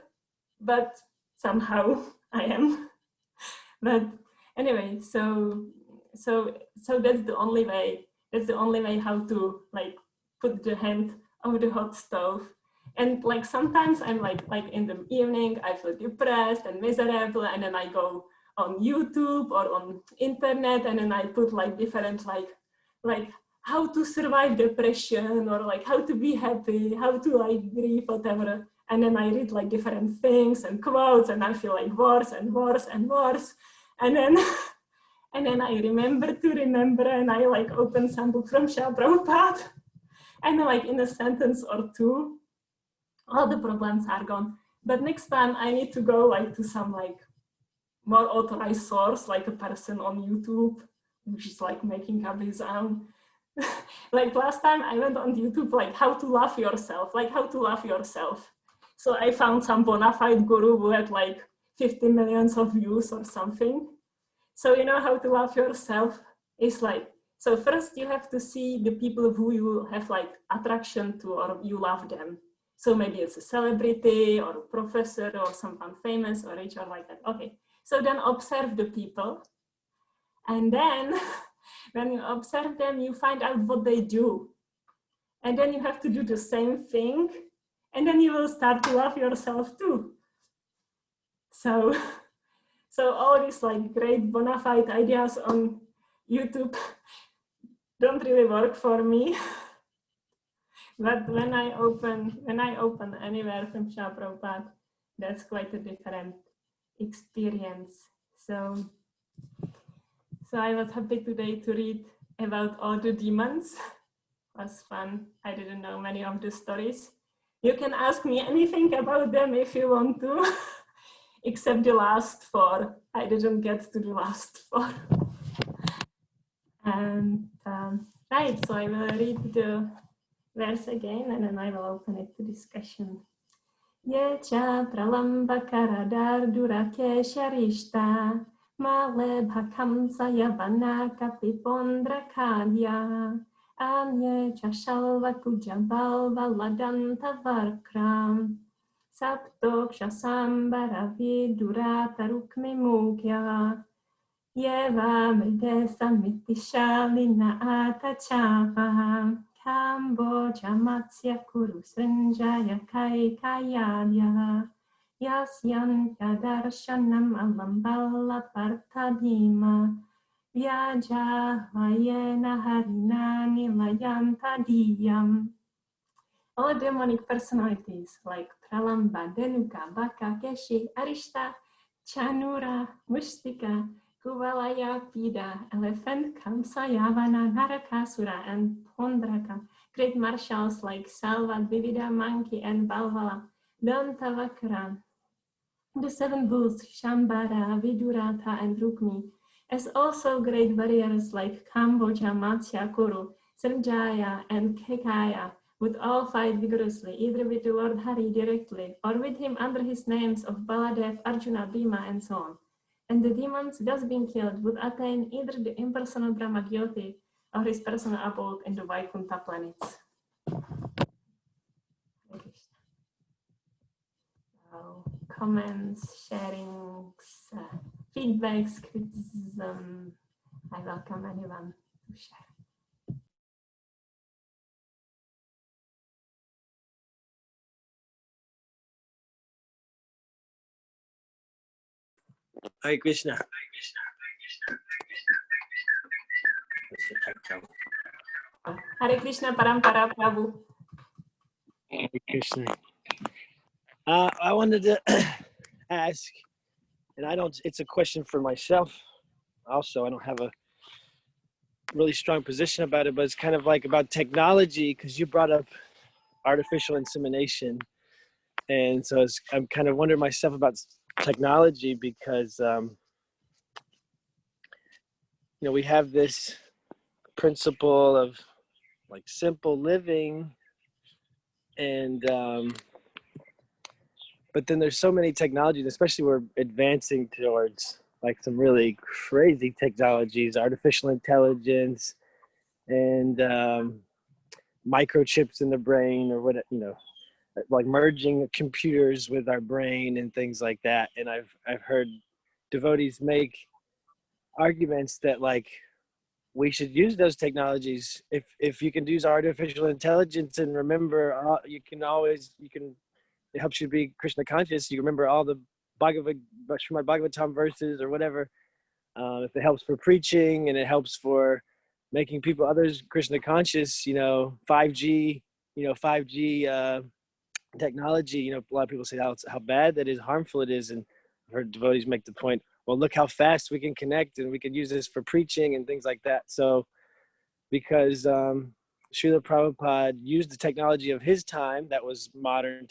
but somehow I am. But anyway, so that's the only way. That's the only way how to like put the hand over the hot stove. And like sometimes I'm like in the evening I feel depressed and miserable, and then I go on YouTube or on internet, and then I put like different like how to survive depression, or like how to be happy, how to like grieve, whatever. And then I read like different things and quotes, and I feel like worse and worse and worse. And then I remember, and I like open some book from Srila Prabhupada, and like in a sentence or two, all the problems are gone. But next time I need to go like to some like more authorized source, like a person on YouTube, which is like making up his own. Like last time I went on YouTube, like how to love yourself. So I found some bona fide guru who had like 50 million views or something. So how to love yourself is like, so first you have to see the people who you have like attraction to or you love them. So maybe it's a celebrity or a professor or someone famous or rich or like that. Okay, so then observe the people. And then when you observe them, you find out what they do. And then you have to do the same thing. And then you will start to love yourself too. So all these like great bona fide ideas on YouTube don't really work for me. But when I open anywhere from Srila Prabhupada, that's quite a different experience. So I was happy today to read about all the demons. It was fun. I didn't know many of the stories. You can ask me anything about them if you want to, except the last 4. I didn't get to the last 4. And right, so I will read the verse again and then I will open it to discussion. Yecha pralamba karadar durake sharishta male bhakam sayavana kapipondra kadya anye chashalva kujabal valadanta varkram saptok shasambaravi durata rukmi mukya Yeva mride samitishalina atachava Kamboja matsya kuru srinjaya kai kayadya Yasyanta darshanam alambala partadima Vyaja hayena harina nilayanta diyam. All demonic personalities like Pralamba, Denuka, Baka, Keshi, Arishta, Chanura, Mustika, Kuvalaya, Pida, Elephant, Kamsa, Yavana, Narakasura, and Pondraka, great marshals like Salva, Divida, Monkey, and Balvala, Dantavakra, the 7 bulls, Shambara, Vidurata, and Rukmi, as also great warriors like Kamboja, Matsya, Kuru, Srjaya, and Kekaya, would all fight vigorously, either with the Lord Hari directly, or with him under his names of Baladev, Arjuna, Bhima, and so on. And the demons, thus being killed, would attain either the impersonal Brahmagyoti or his personal abode in the Vaikuntha planets. So, comments, sharings, feedbacks, criticism. I welcome anyone to share. Hare Krishna. Hare Krishna Parampara Prabhu. Hare Krishna. I wanted to ask, and it's a question for myself also. I don't have a really strong position about it, but it's kind of like about technology, because you brought up artificial insemination. And so I'm kind of wondering myself about technology, because, we have this principle of like simple living, and but then there's so many technologies, especially we're advancing towards like some really crazy technologies, artificial intelligence, and microchips in the brain, or what, like merging computers with our brain and things like that. And I've heard devotees make arguments that like we should use those technologies if you can use artificial intelligence and remember it helps you be Krishna conscious. You remember all the Srimad Bhagavatam verses or whatever. If it helps for preaching and it helps for making others Krishna conscious, 5G, 5G technology, a lot of people say how bad that is, harmful it is. And I've heard devotees make the point, well, look how fast we can connect and we can use this for preaching and things like that. So because Srila Prabhupada used the technology of his time that was modern,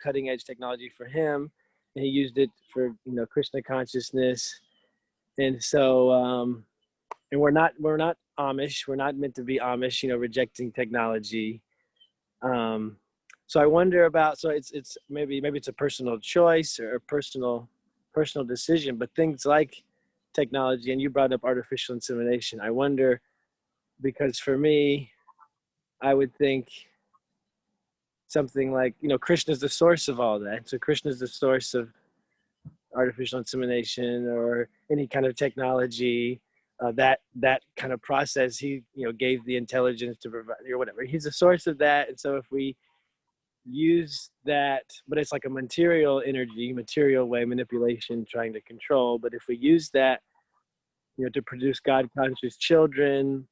cutting edge technology for him, and he used it for, Krishna consciousness. And so, and we're not Amish, we're not meant to be Amish, rejecting technology. So I wonder about, so it's maybe it's a personal choice or a personal decision, but things like technology, and you brought up artificial insemination. I wonder, because for me, I would think something like, Krishna is the source of all that. So Krishna is the source of artificial insemination or any kind of technology, that kind of process. He, gave the intelligence to provide, or whatever. He's the source of that. And so if we use that, but it's like a material energy, material way, manipulation, trying to control. But if we use that, to produce God conscious children,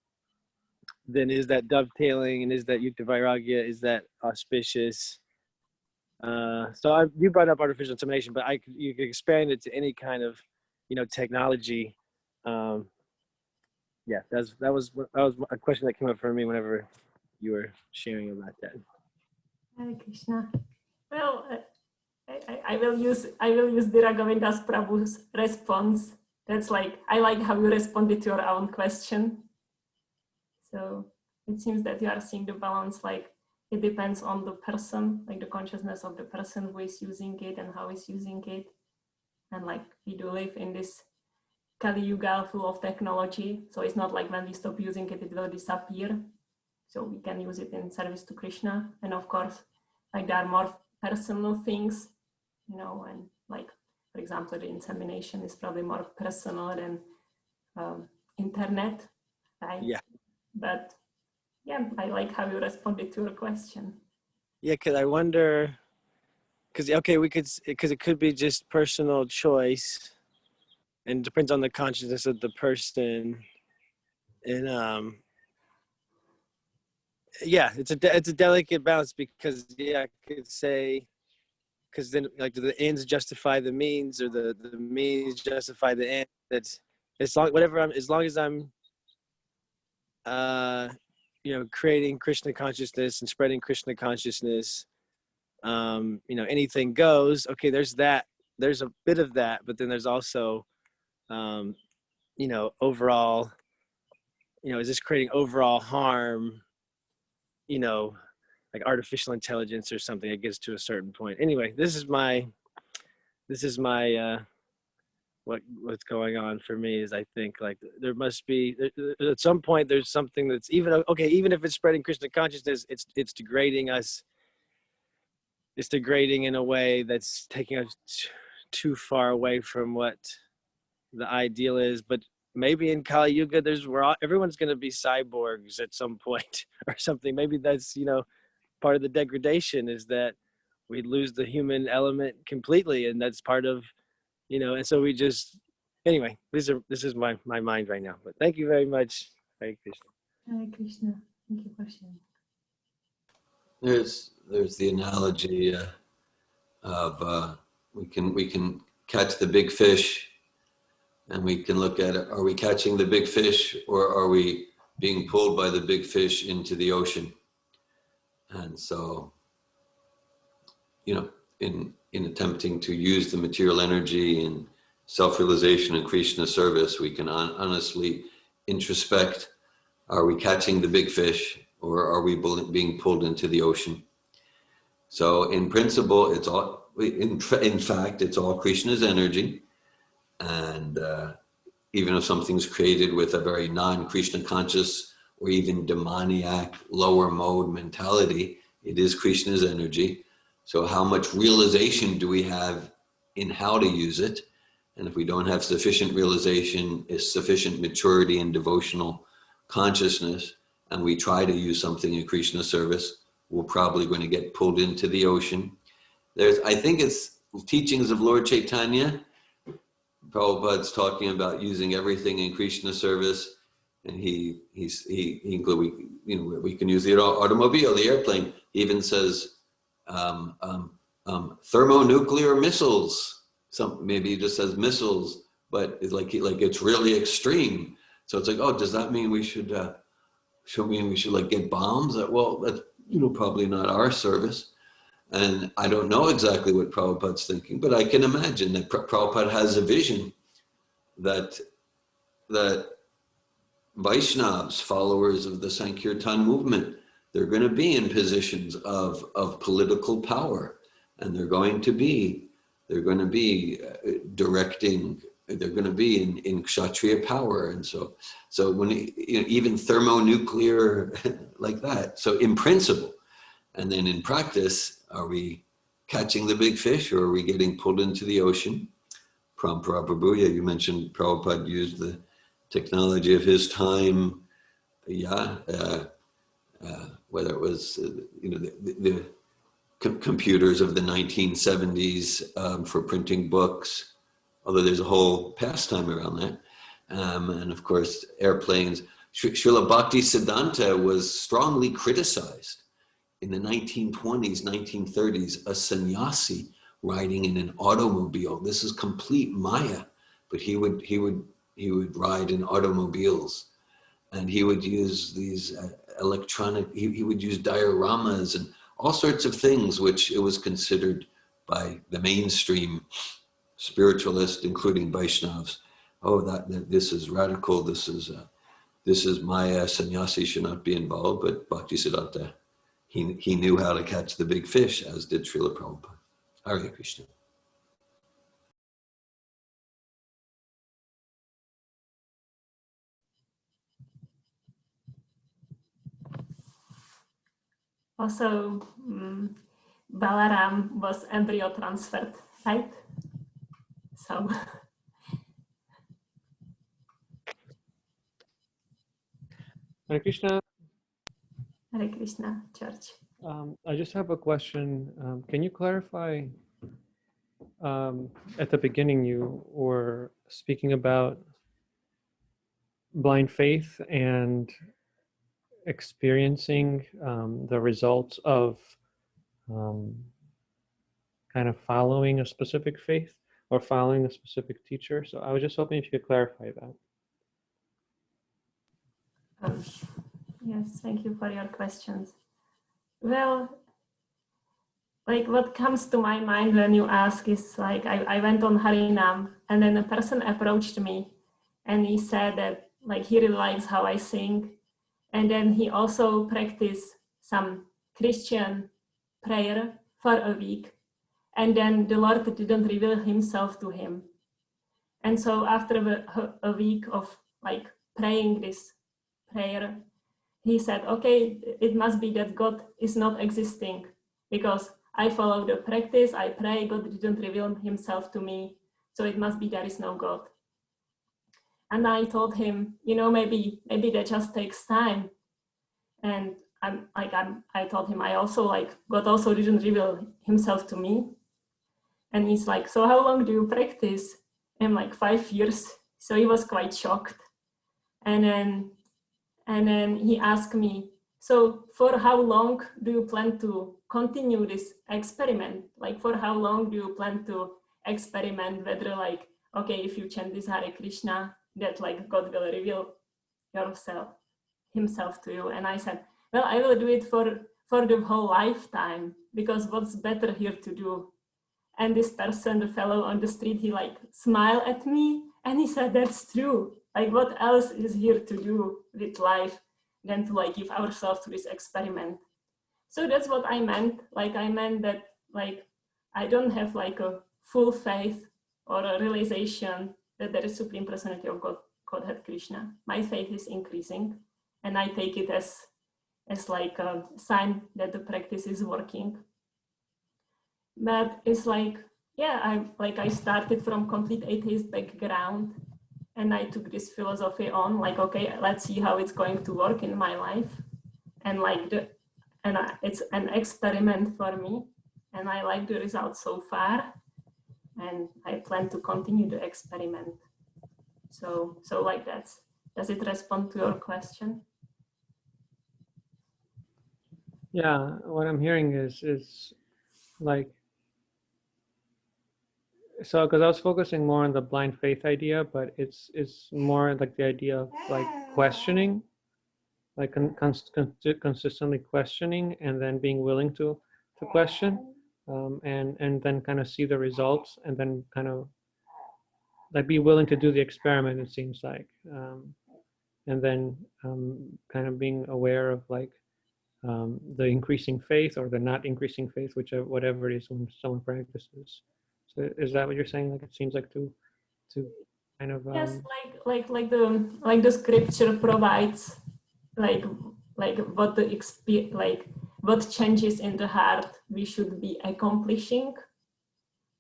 then is that dovetailing, and is that Yukta Vairagya, is that auspicious? You brought up artificial insemination, but you could expand it to any kind of, technology. Yeah, that was a question that came up for me whenever you were sharing about that. Hare Krishna. Well, I will use Dira Govindas Prabhu's response. That's like, I like how you responded to your own question. So it seems that you are seeing the balance, like it depends on the person, like the consciousness of the person who is using it and how is using it. And like we do live in this Kali Yuga full of technology. So it's not like when we stop using it, it will disappear. So we can use it in service to Krishna. And of course, like there are more personal things, and like, for example, the insemination is probably more personal than internet, right? Yeah. But yeah, I like how you responded to your question. Yeah, because I wonder, because it could be just personal choice, and it depends on the consciousness of the person, and yeah, it's a delicate balance, because I could say, because then like, do the ends justify the means, or the means justify the end? As long as I'm creating Krishna consciousness and spreading Krishna consciousness, anything goes. Okay, there's a bit of that, but then there's also overall, is this creating overall harm, like artificial intelligence or something? It gets to a certain point. Anyway, this is my what's going on for me is, I think, like, there must be, at some point, there's something that's even if it's spreading Krishna consciousness, it's degrading us. It's degrading in a way that's taking us too far away from what the ideal is. But maybe in Kali Yuga, everyone's going to be cyborgs at some point or something. Maybe that's, part of the degradation, is that we lose the human element completely, and that's part of, and so we just, anyway, this is my mind right now. But thank you very much. Hare Krishna. Hare Krishna. Thank you for sharing. There's the analogy of we can catch the big fish, and we can look at it. Are we catching the big fish, or are we being pulled by the big fish into the ocean? And so, in attempting to use the material energy and self-realization and Krishna service, we can honestly introspect: are we catching the big fish, or are we being pulled into the ocean? So in principle, it's all, in fact, it's all Krishna's energy. And even if something's created with a very non-Krishna conscious or even demoniac lower mode mentality, it is Krishna's energy. So how much realization do we have in how to use it? And if we don't have sufficient realization, sufficient maturity and devotional consciousness, and we try to use something in Krishna service, we're probably going to get pulled into the ocean. I think it's teachings of Lord Chaitanya. Prabhupada's talking about using everything in Krishna service, and he include, we can use the automobile, the airplane. He even says thermonuclear missiles. Maybe he just says missiles, but it's like it's really extreme. So it's like, oh, does that mean we should like get bombs? Well, that's probably not our service. And I don't know exactly what Prabhupada's thinking, but I can imagine that Prabhupada has a vision that Vaishnavas, followers of the Sankirtan movement, they're going to be in positions of political power, and they're going to be directing. They're going to be in Kshatriya power, and so when even thermonuclear like that. So in principle, and then in practice, are we catching the big fish, or are we getting pulled into the ocean? Prabhupada, you mentioned Prabhupada used the technology of his time. Whether it was the computers of the 1970s for printing books, although there's a whole pastime around that, and of course airplanes. Srila Bhaktisiddhanta was strongly criticized in the 1920s, 1930s, a sannyasi riding in an automobile. This is complete Maya, but he would ride in automobiles, and he would use these electronic, he would use dioramas and all sorts of things, which it was considered by the mainstream spiritualists, including Vaishnavas, oh, that this is radical, this is Maya, sannyasi should not be involved. But Bhaktisiddhanta, he knew how to catch the big fish, as did Srila Prabhupada. Hare Krishna. Also, Balaram was embryo transferred, right? So. Hare Krishna. Hare Krishna, Church. I just have a question. Can you clarify, at the beginning you were speaking about blind faith and experiencing the results of kind of following a specific faith or following a specific teacher. So I was just hoping if you could clarify that. Yes, thank you for your questions. Well, like what comes to my mind when you ask is like I went on Harinam, and then a person approached me and he said that like he really likes how I sing, and then he also practiced some Christian prayer for a week, and then the Lord didn't reveal himself to him. And so after a week of like praying this prayer, he said, okay, it must be that God is not existing, because I follow the practice, I pray, God didn't reveal himself to me, so it must be there is no God. And I told him, you know, maybe that just takes time. And I told him, God also didn't reveal himself to me. And he's like, so how long do you practice? I'm like, 5 years. So he was quite shocked. And then he asked me, so for how long do you plan to continue this experiment? Like for how long do you plan to experiment whether like, okay, if you chant this Hare Krishna, that like God will reveal himself to you? And I said, well, I will do it for the whole lifetime, because what's better here to do? And this person, the fellow on the street, he like smiled at me and he said, that's true. Like what else is here to do with life than to like give ourselves to this experiment? So that's what I meant. Like I meant that like I don't have like a full faith or a realization that there is Supreme Personality of Godhead Krishna. My faith is increasing, and I take it as like a sign that the practice is working. But it's like, yeah, I started from complete atheist background, and I took this philosophy on, like, okay, let's see how it's going to work in my life. And like it's an experiment for me, and I like the results so far, and I plan to continue the experiment. So like that. Does it respond to your question? Yeah, what I'm hearing is like, so because I was focusing more on the blind faith idea, but it's more like the idea of like questioning, like consistently questioning, and then being willing to question, and then kind of see the results, and then kind of like be willing to do the experiment, it seems like, and then kind of being aware of like the increasing faith or the not increasing faith, whatever it is when someone practices. So is that what you're saying? Like it seems like to kind of yes, like the scripture provides like what what changes in the heart we should be accomplishing,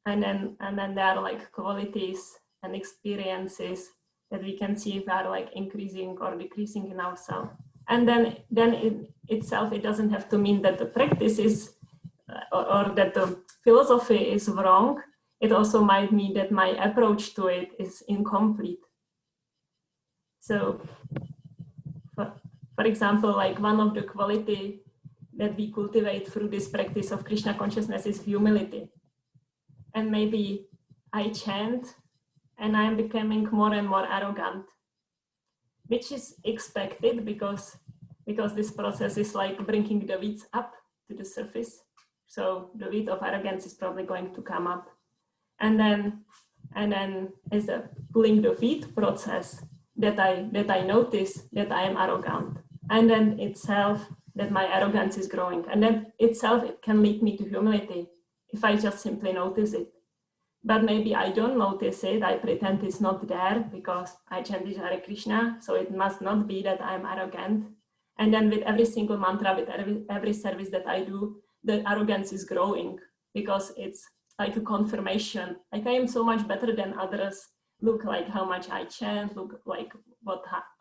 and then there are like qualities and experiences that we can see if they are like increasing or decreasing in ourselves. And then in itself, it doesn't have to mean that the practice is or that the philosophy is wrong. It also might mean that my approach to it is incomplete. So for example, like one of the quality that we cultivate through this practice of Krishna consciousness is humility. And maybe I chant and I'm becoming more and more arrogant, which is expected because this process is like bringing the weeds up to the surface. So the weed of arrogance is probably going to come up. And then as a pulling the feet process that I notice that I am arrogant. And then itself that my arrogance is growing. And then itself it can lead me to humility if I just simply notice it. But maybe I don't notice it. I pretend it's not there because I chanted Hare Krishna. So it must not be that I'm arrogant. And then with every single mantra, with every service that I do, the arrogance is growing because it's like a confirmation. Like I am so much better than others. Look like how much I chant. Look like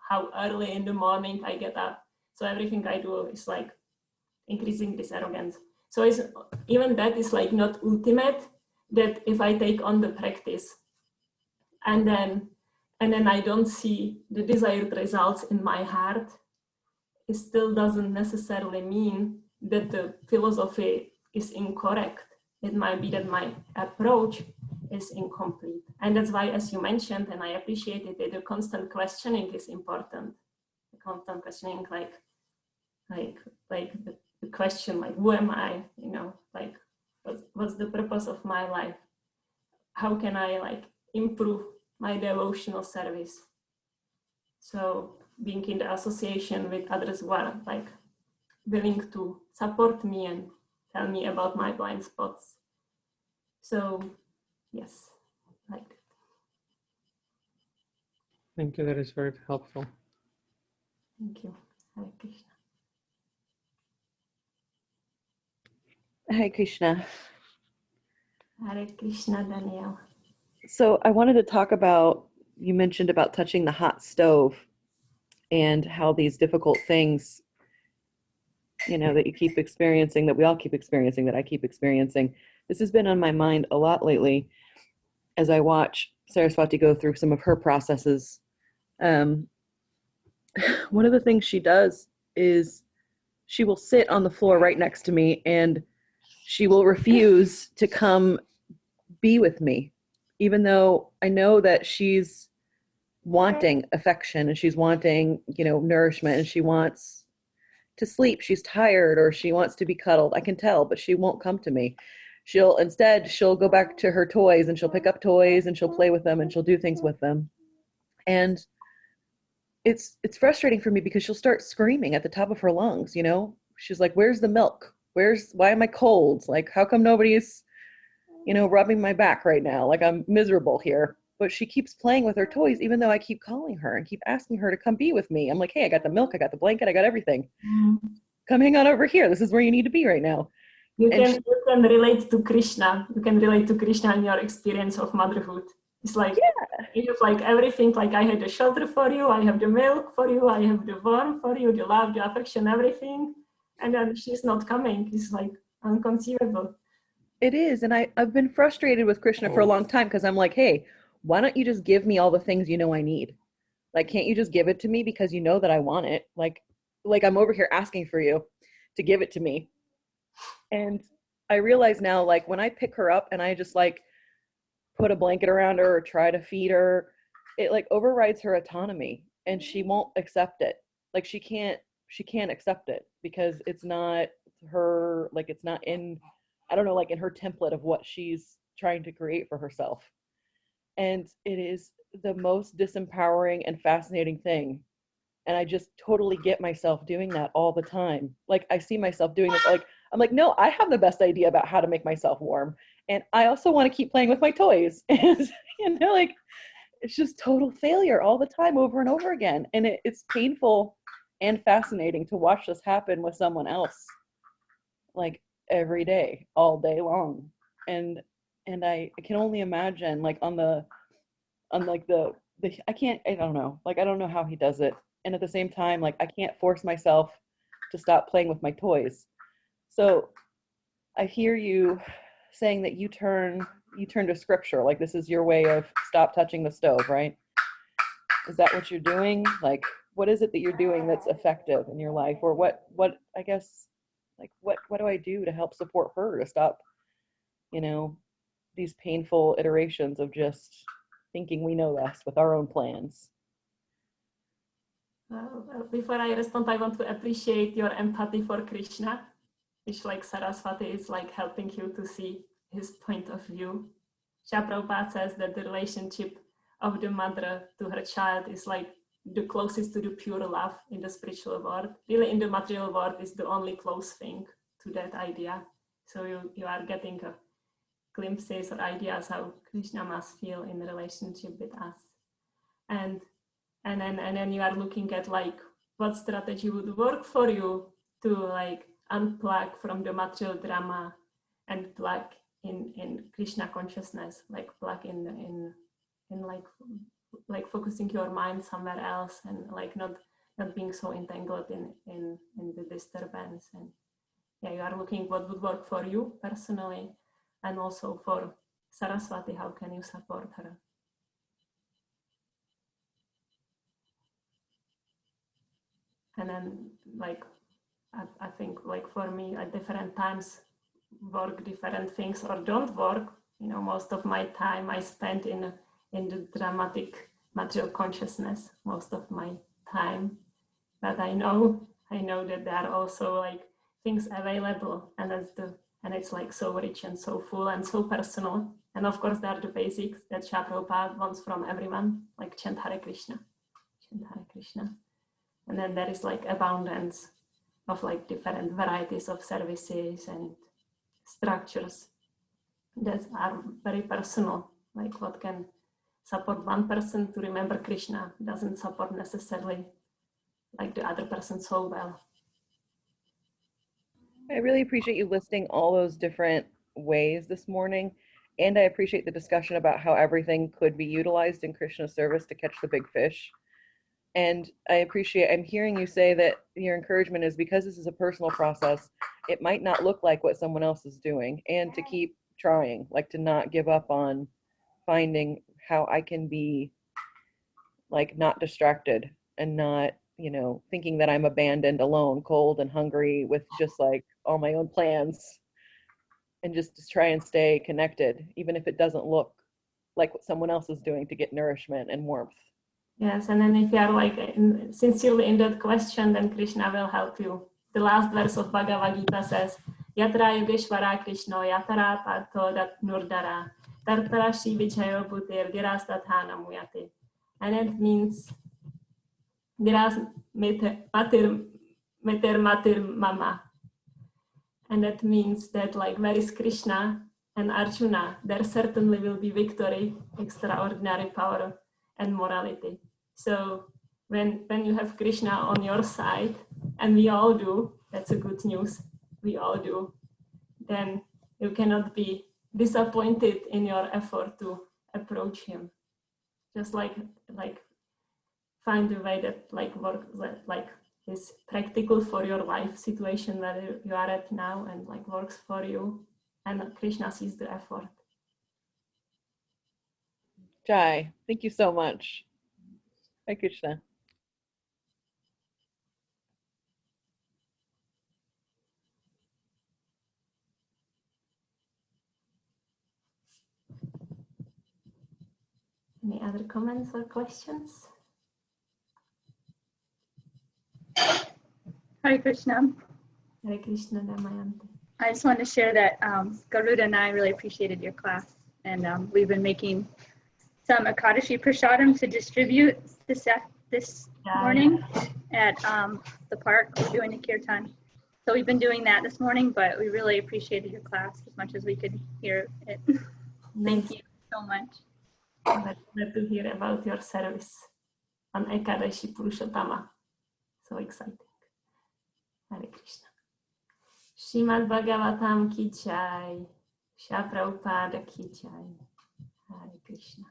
how early in the morning I get up. So everything I do is like increasing this arrogance. So even that is like not ultimate. That if I take on the practice and then I don't see the desired results in my heart, it still doesn't necessarily mean that the philosophy is incorrect. It might be that my approach is incomplete. And that's why, as you mentioned, and I appreciated it, the constant questioning is important. The constant questioning, like the question, like, who am I? You know, like, what's the purpose of my life? How can I like improve my devotional service? So being in the association with others who are like willing to support me and tell me about my blind spots. So yes, like that. Thank you, that is very helpful. Thank you. Hare Krishna. Hare Krishna. Hare Krishna, Daniel. So I wanted to talk about, you mentioned about touching the hot stove and how these difficult things, you know, that you keep experiencing, that we all keep experiencing, that I keep experiencing. This has been on my mind a lot lately as I watch Saraswati go through some of her processes. One of the things she does is she will sit on the floor right next to me and she will refuse to come be with me, even though I know that she's wanting affection and she's wanting, you know, nourishment, and she wants to sleep. She's tired or she wants to be cuddled. I can tell, but she won't come to me. She'll go back to her toys and she'll pick up toys and she'll play with them and she'll do things with them. And it's frustrating for me because she'll start screaming at the top of her lungs, you know? She's like, where's the milk? Why am I cold? Like, how come nobody's, you know, rubbing my back right now? Like, I'm miserable here. But she keeps playing with her toys, even though I keep calling her and keep asking her to come be with me. I'm like, hey, I got the milk, I got the blanket, I got everything. Come hang out over here. This is where you need to be right now. You can relate to Krishna. You can relate to Krishna in your experience of motherhood. It's like, you have like everything, like I had the shelter for you, I have the milk for you, I have the warmth for you, the love, the affection, everything. And then she's not coming. It's like inconceivable. It is. And I've been frustrated with Krishna for a long time because I'm like, hey, why don't you just give me all the things you know I need? Like, can't you just give it to me because you know that I want it? Like I'm over here asking for you to give it to me. And I realize now, like, when I pick her up and I just like put a blanket around her or try to feed her, it like overrides her autonomy and she won't accept it. Like she can't accept it because it's not her, like it's not in, I don't know, like in her template of what she's trying to create for herself. And it is the most disempowering and fascinating thing. And I just totally get myself doing that all the time. Like I see myself doing this, like, I'm like, no, I have the best idea about how to make myself warm. And I also want to keep playing with my toys. And, you know, like, it's just total failure all the time, over and over again. And it's painful and fascinating to watch this happen with someone else, like every day, all day long. And I can only imagine, like, I don't know how he does it. And at the same time, like, I can't force myself to stop playing with my toys. So I hear you saying that you turn to scripture, like this is your way of stop touching the stove, right? Is that what you're doing? Like, what is it that you're doing that's effective in your life? Or what I guess, like, what do I do to help support her to stop, you know, these painful iterations of just thinking we know best with our own plans? Before I respond, I want to appreciate your empathy for Krishna, which like Saraswati is like helping you to see his point of view. Srila Prabhupada says that the relationship of the mother to her child is like the closest to the pure love in the spiritual world. Really, in the material world is the only close thing to that idea. So you are getting a glimpses or ideas how Krishna must feel in relationship with us. And then you are looking at like what strategy would work for you to like unplug from the material drama and plug in Krishna consciousness, like plug in like focusing your mind somewhere else and like not being so entangled in the disturbance. And yeah, you are looking what would work for you personally and also for Saraswati, how can you support her? And then like I think like for me at different times work different things or don't work. You know, most of my time I spent in the dramatic material consciousness most of my time. But I know that there are also like things available, and it's like so rich and so full and so personal. And of course there are the basics that Srila Prabhupada wants from everyone, like chant Hare Krishna. And then there is like abundance of like different varieties of services and structures that are very personal. Like what can support one person to remember Krishna doesn't support necessarily like the other person so well. I really appreciate you listing all those different ways this morning. And I appreciate the discussion about how everything could be utilized in Krishna's service to catch the big fish. And I'm hearing you say that your encouragement is because this is a personal process, it might not look like what someone else is doing, and to keep trying, like to not give up on finding how I can be like not distracted and not, you know, thinking that I'm abandoned, alone, cold and hungry with just like all my own plans, and just try and stay connected, even if it doesn't look like what someone else is doing to get nourishment and warmth. Yes, and then if you are like sincerely in that question, then Krishna will help you. The last verse of Bhagavad Gita says, Yatra Yogeshwara Krishna Yatara Parto Dat Nurdara Tartara Shri Vijayo Bhutir Dirastatana Muyate. And it means Diras Matir Mama. And that means that like where is Krishna and Arjuna, there certainly will be victory, extraordinary power and morality. So when you have Krishna on your side, and we all do, that's a good news, we all do, then you cannot be disappointed in your effort to approach him. Just like find a way that like works, like is practical for your life situation where you are at now and like works for you, and Krishna sees the effort. Jai, thank you so much. Hare Krishna. Any other comments or questions? Hare Krishna. Hare Krishna, Damayanti. I just wanted to share that Garuda and I really appreciated your class, and we've been making some Akadashi Prasadam to distribute this morning at the park. We're doing a kirtan. So we've been doing that this morning, but we really appreciated your class as much as we could hear it. Thank you so much. Glad to hear about your service on Ekadashi Purushottama. So exciting. Hare Krishna. Srimad Bhagavatam ki jai. Srila Prabhupada ki jai. Hare Krishna.